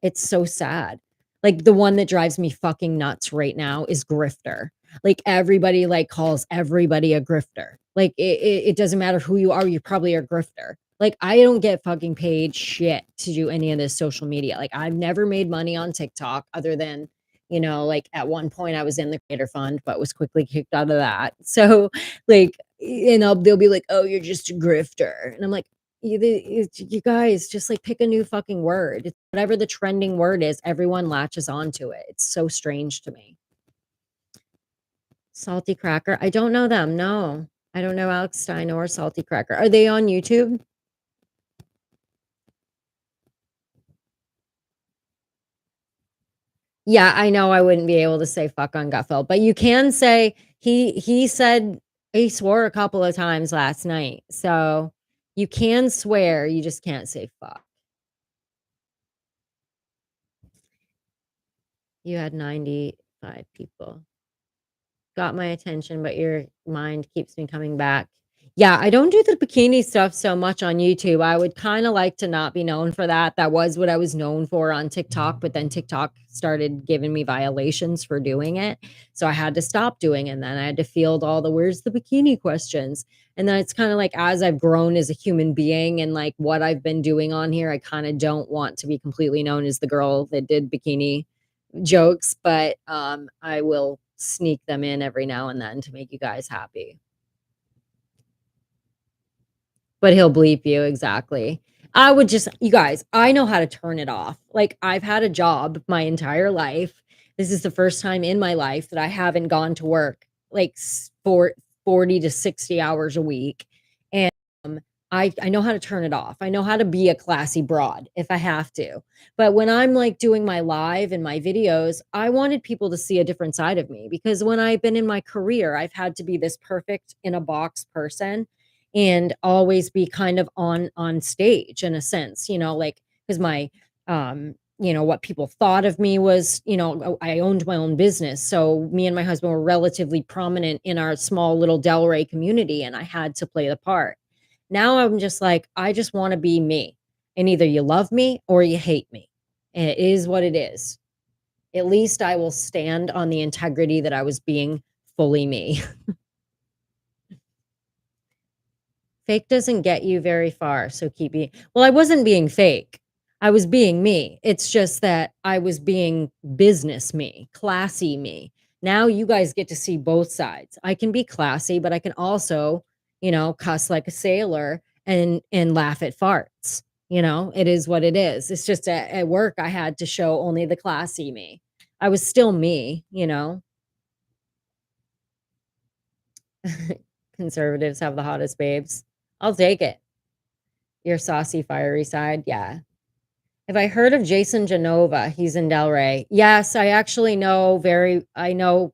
It's so sad. Like, the one that drives me fucking nuts right now is grifter. Like, everybody, like, calls everybody a grifter. Like, it doesn't matter who you are, you're probably a grifter. Like, I don't get fucking paid shit to do any of this social media. Like, I've never made money on TikTok other than, like, at one point I was in the creator fund, but was quickly kicked out of that. So, like, they'll be like, "Oh, you're just a grifter." And I'm like, you guys just, like, pick a new fucking word. It's whatever the trending word is, everyone latches onto it. It's so strange to me. Salty Cracker, I don't know them, no. I don't know Alex Stein or Salty Cracker. Are they on YouTube? Yeah, I know I wouldn't be able to say "fuck" on Gutfeld, but you can say he swore a couple of times last night, so you can swear, you just can't say "fuck." You had 95 people. Got my attention, but your mind keeps me coming back. Yeah, I don't do the bikini stuff so much on YouTube. I would kinda like to not be known for that. That was what I was known for on TikTok, but then TikTok started giving me violations for doing it, so I had to stop doing it, and then I had to field all the "Where's the bikini?" questions, and then it's kinda like as I've grown as a human being and, like, what I've been doing on here, I kinda don't want to be completely known as the girl that did bikini jokes, but, I will sneak them in every now and then to make you guys happy. But he'll bleep you, exactly. I would just you guys, I know how to turn it off. Like, I've had a job my entire life. This is the first time in my life that I haven't gone to work, like, for 40 to 60 hours a week, and, I know how to turn it off. I know how to be a classy broad if I have to. But when I'm, like, doing my live and my videos, I wanted people to see a different side of me because when I've been in my career, I've had to be this perfect in a box person and always be kind of on stage in a sense, like because what people thought of me was, I owned my own business. So me and my husband were relatively prominent in our small little Delray community, and I had to play the part. Now I'm just like, I just want to be me. And either you love me or you hate me. And it is what it is. At least I will stand on the integrity that I was being fully me. Fake doesn't get you very far, so keep being well, I wasn't being fake. I was being me. It's just that I was being business me, classy me. Now you guys get to see both sides. I can be classy, but I can also, cuss like a sailor and laugh at farts. It is what it is. It's just at work I had to show only the classy me. I was still me. Conservatives have the hottest babes. I'll take it. Your saucy, fiery side, yeah. Have I heard of Jason Genova? He's in Delray. Yes, I know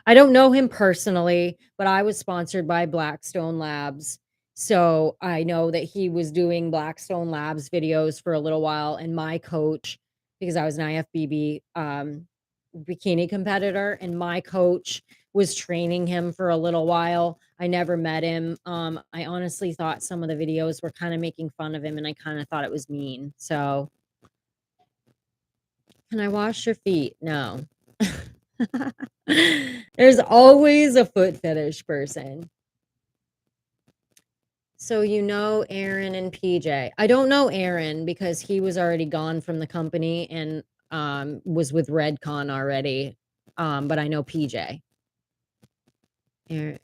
I don't know him personally, but I was sponsored by Blackstone Labs. So I know that he was doing Blackstone Labs videos for a little while, and my coach, because I was an IFBB bikini competitor, and my coach was training him for a little while. I never met him. I honestly thought some of the videos were kind of making fun of him, and I kind of thought it was mean. So, can I wash your feet? No. There's always a foot fetish person. So you know Aaron and PJ. I don't know Aaron because he was already gone from the company and was with Redcon already. But I know PJ. Aaron,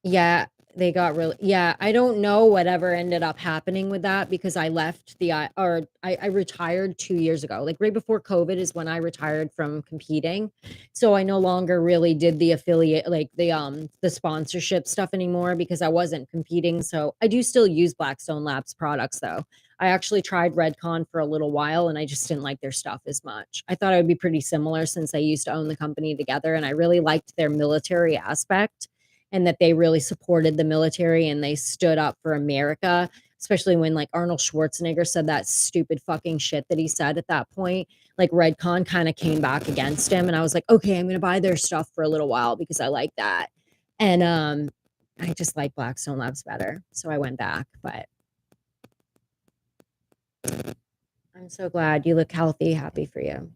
yeah, they got really yeah, I don't know whatever ended up happening with that because I left I retired 2 years ago. Like, right before COVID is when I retired from competing. So, I no longer really did the affiliate like, the sponsorship stuff anymore because I wasn't competing, so I do still use Blackstone Labs products, though. I actually tried Redcon for a little while, and I just didn't like their stuff as much. I thought it would be pretty similar since they used to own the company together, and I really liked their military aspect and that they really supported the military and they stood up for America, especially when like Arnold Schwarzenegger said that stupid fucking shit that he said at that point. Like Redcon kind of came back against him, and I was like, okay, I'm gonna buy their stuff for a little while because I like that. And I just like Blackstone Labs better. So I went back, but I'm so glad you look healthy, happy for you.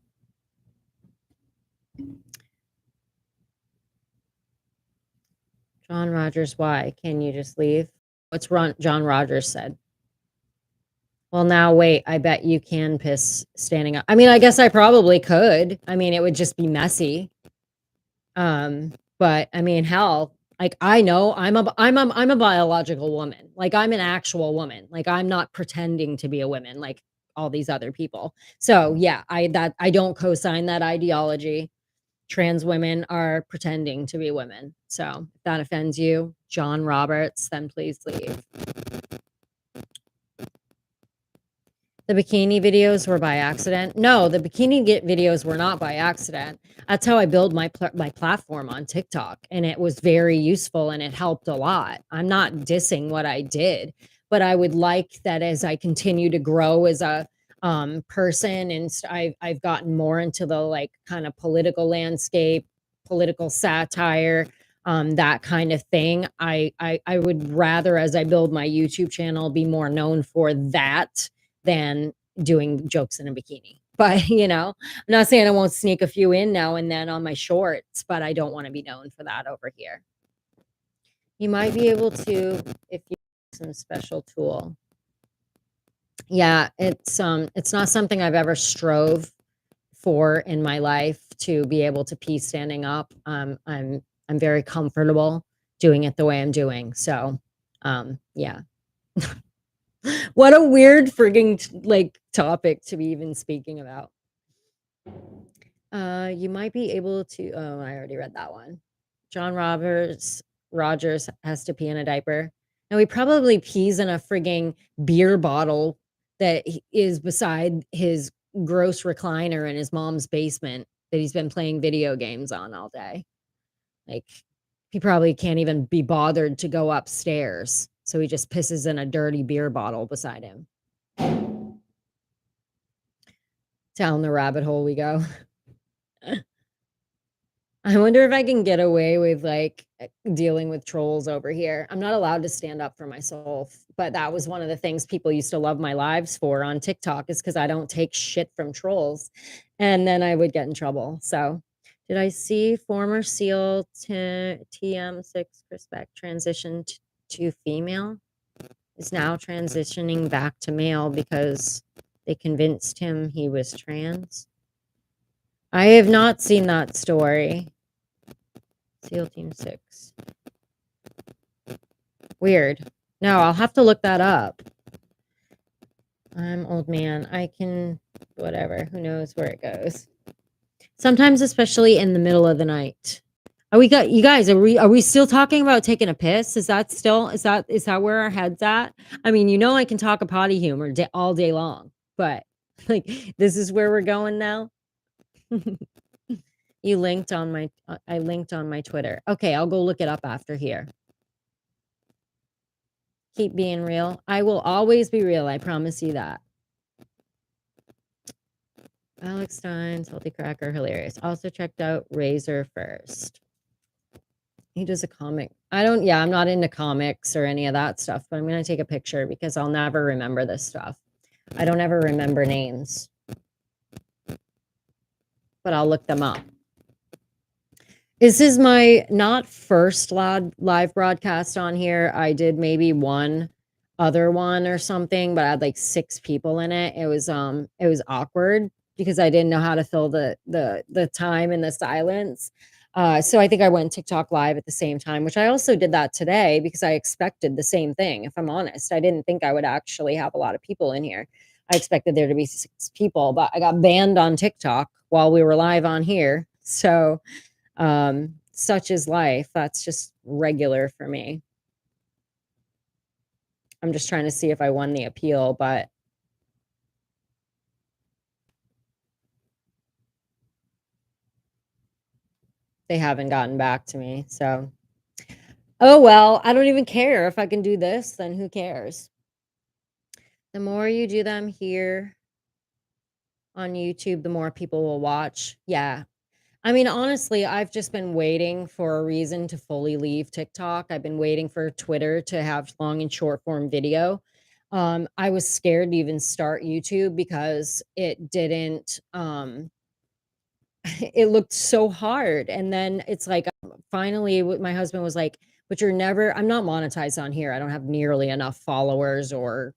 John Rogers, why? Can you just leave? What's John Rogers said? Well, now wait, I bet you can piss standing up. I mean, I guess I probably could. I mean, it would just be messy. But I mean, hell, like I know I'm a biological woman. Like I'm an actual woman. Like I'm not pretending to be a woman like all these other people. So yeah, I don't co-sign that ideology. Trans women are pretending to be women. So if that offends you, John Roberts, then please leave. The bikini videos were by accident. No, the bikini videos were not by accident. That's how I build my platform on TikTok, and it was very useful and it helped a lot. I'm not dissing what I did, but I would like that as I continue to grow as a person, and I've gotten more into the like kind of political landscape, political satire, that kind of thing. I would rather, as I build my YouTube channel, be more known for that than doing jokes in a bikini. But, I'm not saying I won't sneak a few in now and then on my shorts, but I don't want to be known for that over here. You might be able to if you use some special tool. Yeah, it's not something I've ever strove for in my life to be able to pee standing up. I'm very comfortable doing it the way I'm doing. So, yeah. What a weird frigging like topic to be even speaking about. You might be able to. Oh, I already read that one. John Rogers has to pee in a diaper. Now he probably pees in a frigging beer bottle that is beside his gross recliner in his mom's basement that he's been playing video games on all day. Like he probably can't even be bothered to go upstairs, so he just pisses in a dirty beer bottle beside him. Down the rabbit hole we go. I wonder if I can get away with like dealing with trolls over here. I'm not allowed to stand up for myself, but that was one of the things people used to love my lives for on TikTok is because I don't take shit from trolls. And then I would get in trouble. So, did I see former SEAL TM6 Chris Beck transition to female? Is now transitioning back to male because they convinced him he was trans. I have not seen that story. SEAL Team 6. Weird. No, I'll have to look that up. I'm old man. I can whatever. Who knows where it goes. Sometimes, especially in the middle of the night. Are we got you guys? Are we still talking about taking a piss? Is that where our heads at? I mean, I can talk a potty humor all day long, but like this is where we're going now. You linked on my I linked on my Twitter. Okay, I'll go look it up after here. Keep being real. I will always be real. I promise you that. Alex Stein, Salty Cracker, hilarious. Also checked out Razor first. He does a comic. I'm not into comics or any of that stuff, but I'm going to take a picture because I'll never remember this stuff. I don't ever remember names, but I'll look them up. This is my not first live broadcast on here. I did maybe one other one or something, but I had like 6 people in it. It was awkward because I didn't know how to fill the time and the silence. So I think I went TikTok live at the same time, which I also did that today because I expected the same thing. If I'm honest, I didn't think I would actually have a lot of people in here. I expected there to be 6 people, but I got banned on TikTok while we were live on here. So such is life. That's just regular for me. I'm just trying to see if I won the appeal, but they haven't gotten back to me. So, oh well, I don't even care if I can do this, then who cares? The more you do them here on YouTube, the more people will watch. Yeah. I mean, honestly, I've just been waiting for a reason to fully leave TikTok. I've been waiting for Twitter to have long and short form video. I was scared to even start YouTube because it didn't it looked so hard. And then it's like finally my husband was like, but I'm not monetized on here. I don't have nearly enough followers or,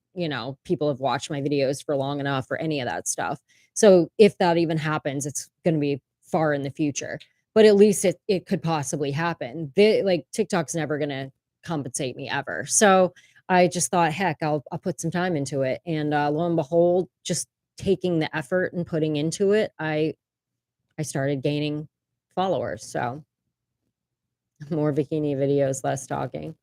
people have watched my videos for long enough or any of that stuff. So if that even happens, it's going to be far in the future, but at least it could possibly happen. Like TikTok's never going to compensate me ever. So I just thought, heck, I'll put some time into it. And lo and behold, just taking the effort and putting into it, I started gaining followers. So more bikini videos, less talking.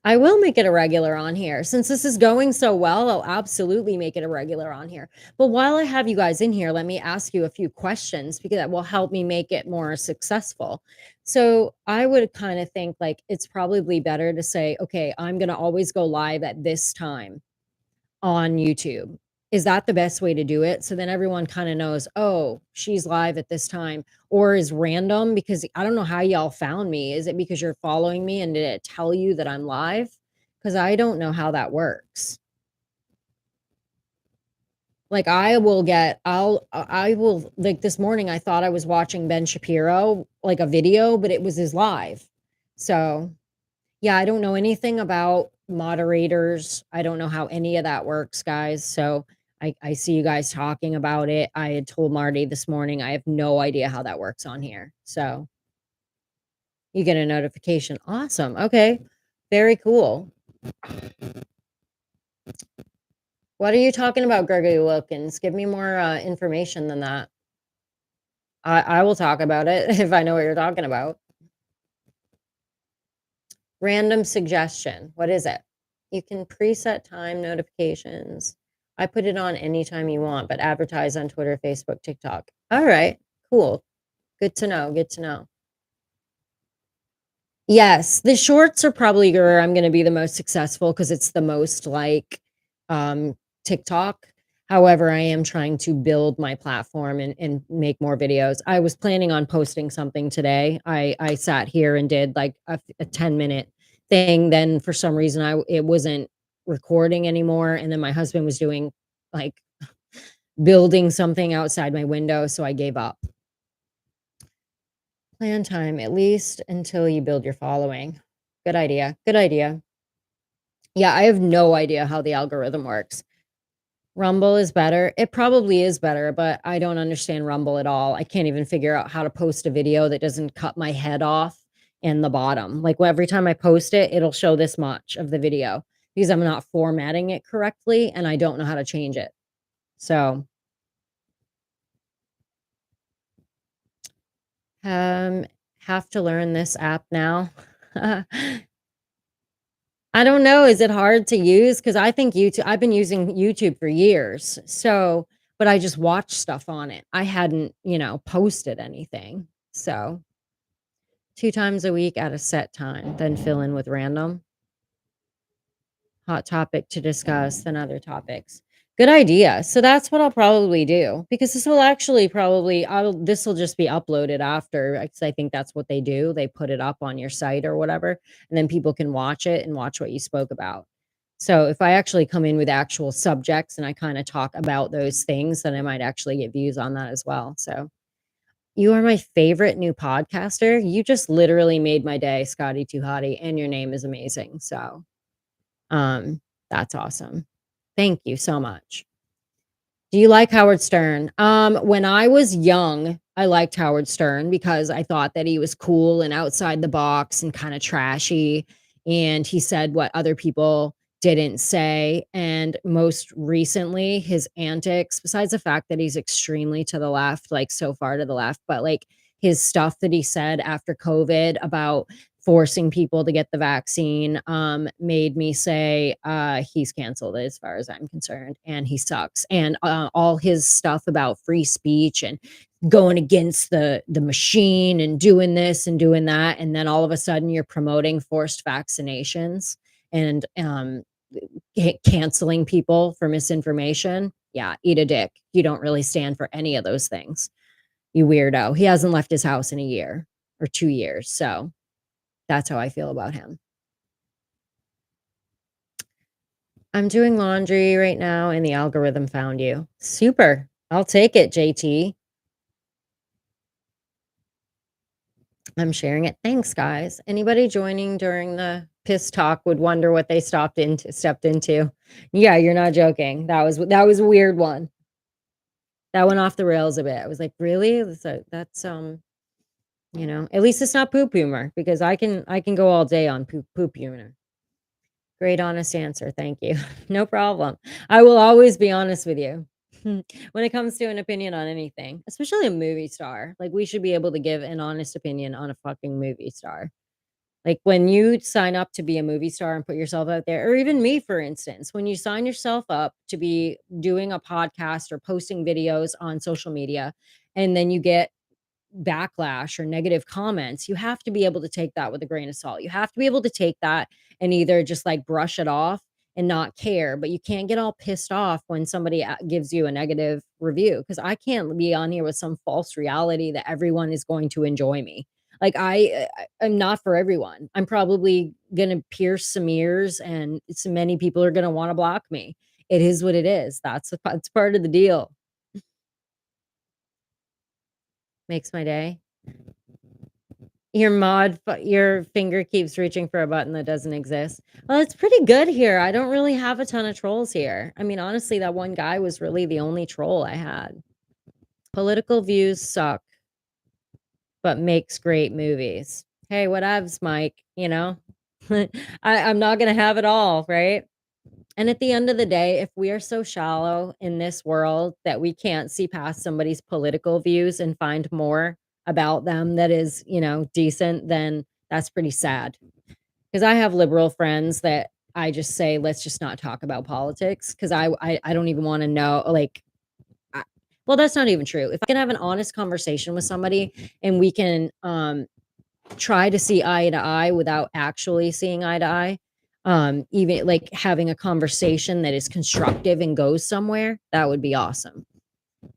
I will make it a regular on here. Since this is going so well, I'll absolutely make it a regular on here. But while I have you guys in here, let me ask you a few questions because that will help me make it more successful. So I would kind of think like it's probably better to say, okay, I'm going to always go live at this time on YouTube. Is that the best way to do it? So then everyone kind of knows, oh, she's live at this time, or is random because I don't know how y'all found me. Is it because you're following me and did it tell you that I'm live? Because I don't know how that works. Like I will like this morning I thought I was watching Ben Shapiro, like a video, but it was his live. So yeah, I don't know anything about moderators. I don't know how any of that works, guys. So I see you guys talking about it. I had told Marty this morning, I have no idea how that works on here. So you get a notification. Awesome. Okay. Very cool. What are you talking about, Gregory Wilkins? Give me more information than that. I will talk about it if I know what you're talking about. Random suggestion. What is it? You can preset time notifications. I put it on anytime you want, but advertise on Twitter, Facebook, TikTok. All right, cool. Good to know. Good to know. Yes, the shorts are probably where I'm going to be the most successful because it's the most like TikTok. However, I am trying to build my platform and make more videos. I was planning on posting something today. I sat here and did like a 10-minute thing. Then for some reason it wasn't recording anymore. And then my husband was doing like building something outside my window. So I gave up. Plan time, at least until you build your following. Good idea. Good idea. Yeah, I have no idea how the algorithm works. Rumble is better. It probably is better, but I don't understand Rumble at all. I can't even figure out how to post a video that doesn't cut my head off in the bottom. Like every time I post it, it'll show this much of the video because I'm not formatting it correctly and I don't know how to change it. So, have to learn this app now. I don't know. Is it hard to use? Because I think I've been using YouTube for years. So, but I just watched stuff on it. I hadn't, posted anything. So, 2 times a week at a set time, then fill in with random hot topic to discuss, then other topics. Good idea. So that's what I'll probably do because this will actually this will just be uploaded after because I think that's what they do. They put it up on your site or whatever, and then people can watch it and watch what you spoke about. So if I actually come in with actual subjects and I kind of talk about those things, then I might actually get views on that as well. So you are my favorite new podcaster. You just literally made my day, Scotty Too Hottie, and your name is amazing. So that's awesome. Thank you so much. Do you like Howard Stern? When I was young, I liked Howard Stern because I thought that he was cool and outside the box and kind of trashy. And he said what other people didn't say. And most recently, his antics, besides the fact that he's extremely to the left, like so far to the left, but like his stuff that he said after COVID about forcing people to get the vaccine made me say he's canceled as far as I'm concerned and he sucks. And all his stuff about free speech and going against the machine and doing this and doing that, and then all of a sudden you're promoting forced vaccinations and canceling people for misinformation. Yeah, eat a dick. You don't really stand for any of those things, you weirdo. He hasn't left his house in a year or 2 years, so that's how I feel about him. I'm doing laundry right now and the algorithm found you. Super. I'll take it, JT. I'm sharing it. Thanks, guys. Anybody joining during the piss talk would wonder what they stepped into. Yeah, you're not joking. That was a weird one. That went off the rails a bit. I was like, "Really?" So that's, at least it's not poop humor because I can go all day on poop humor. Great honest answer. Thank you. No problem. I will always be honest with you. When it comes to an opinion on anything, especially a movie star. Like, we should be able to give an honest opinion on a fucking movie star. Like, when you sign up to be a movie star and put yourself out there, or even me, for instance, when you sign yourself up to be doing a podcast or posting videos on social media, and then you get backlash or negative comments, you have to be able to take that with a grain of salt. You have to be able to take that and either just like brush it off and not care, but you can't get all pissed off when somebody gives you a negative review because I can't be on here with some false reality that everyone is going to enjoy me. Like I'm not for everyone. I'm probably gonna pierce some ears, and so many people are gonna want to block me. It is what it is. That's part of the deal. Makes my day. Your finger keeps reaching for a button that doesn't exist. Well, it's pretty good here. I don't really have a ton of trolls here. I mean, honestly, that one guy was really the only troll I had. Political views suck, but makes great movies. Hey, whatevs, Mike, I'm not gonna have it all, right? And at the end of the day, if we are so shallow in this world that we can't see past somebody's political views and find more about them that is, decent, then that's pretty sad. Because I have liberal friends that I just say, let's just not talk about politics because I don't even want to know. Like, well, that's not even true. If I can have an honest conversation with somebody and we can try to see eye to eye without actually seeing eye to eye, even like having a conversation that is constructive and goes somewhere, that would be awesome.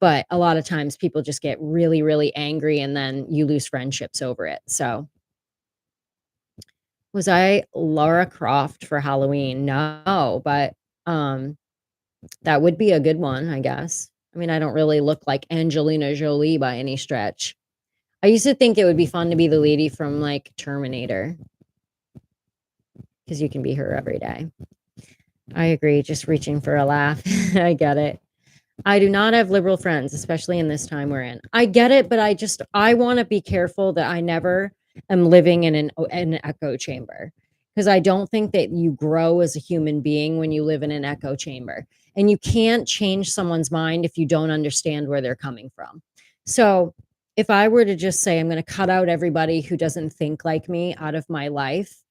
But a lot of times people just get really, really angry and then you lose friendships over it. So, was I Lara Croft for Halloween? No, but that would be a good one, I guess. I mean, I don't really look like Angelina Jolie by any stretch. I used to think it would be fun to be the lady from like Terminator because you can be her every day. I agree. Just reaching for a laugh. I get it. I do not have liberal friends, especially in this time we're in. I get it, but I want to be careful that I never am living in an echo chamber because I don't think that you grow as a human being when you live in an echo chamber. And you can't change someone's mind if you don't understand where they're coming from. So, if I were to just say I'm going to cut out everybody who doesn't think like me out of my life,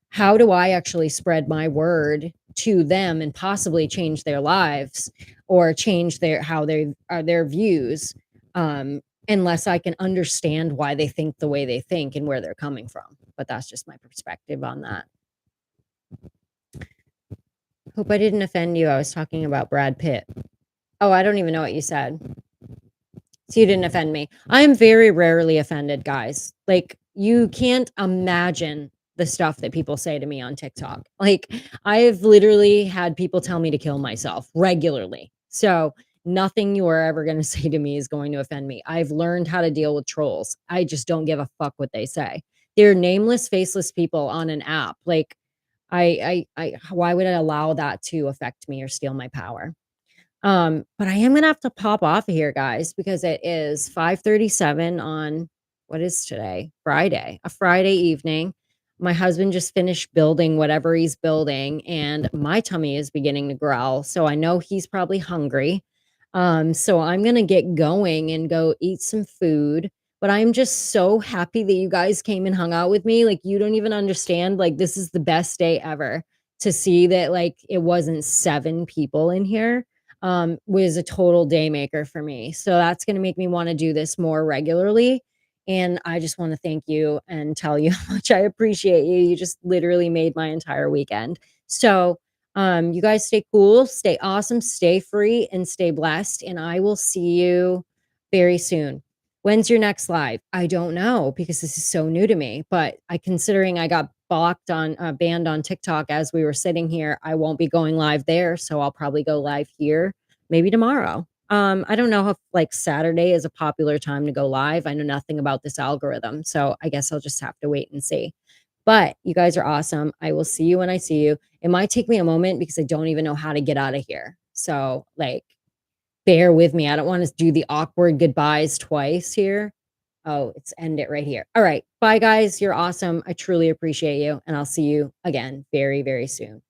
how do I actually spread my word to them and possibly change their lives or change their views, unless I can understand why they think the way they think and where they're coming from. But that's just my perspective on that. Hope I didn't offend you. I was talking about Brad Pitt. Oh, I don't even know what you said. So you didn't offend me. I am very rarely offended, guys. Like, you can't imagine the stuff that people say to me on TikTok. Like, I've literally had people tell me to kill myself regularly. So nothing you are ever going to say to me is going to offend me. I've learned how to deal with trolls. I just don't give a fuck what they say. They're nameless, faceless people on an app. Like, why would I allow that to affect me or steal my power? But I am gonna have to pop off of here, guys, because it is 5:37 on what is today? Friday, a Friday evening. My husband just finished building whatever he's building, and my tummy is beginning to growl. So I know he's probably hungry. So I'm gonna get going and go eat some food. But I'm just so happy that you guys came and hung out with me. Like, you don't even understand. Like, this is the best day ever to see that, like, it wasn't 7 people in here was a total day maker for me. So that's going to make me want to do this more regularly. And I just want to thank you and tell you how much I appreciate you. You just literally made my entire weekend. So, you guys stay cool, stay awesome, stay free, and stay blessed. And I will see you very soon. When's your next live? I don't know because this is so new to me. But considering I got banned on TikTok as we were sitting here, I won't be going live there. So I'll probably go live here maybe tomorrow. I don't know if, like, Saturday is a popular time to go live. I know nothing about this algorithm, so I guess I'll just have to wait and see. But you guys are awesome. I will see you when I see you. It might take me a moment because I don't even know how to get out of here. So, like, bear with me. I don't wanna do the awkward goodbyes twice here. Oh, it's end it right here. All right. Bye, guys. You're awesome. I truly appreciate you, and I'll see you again very, very soon.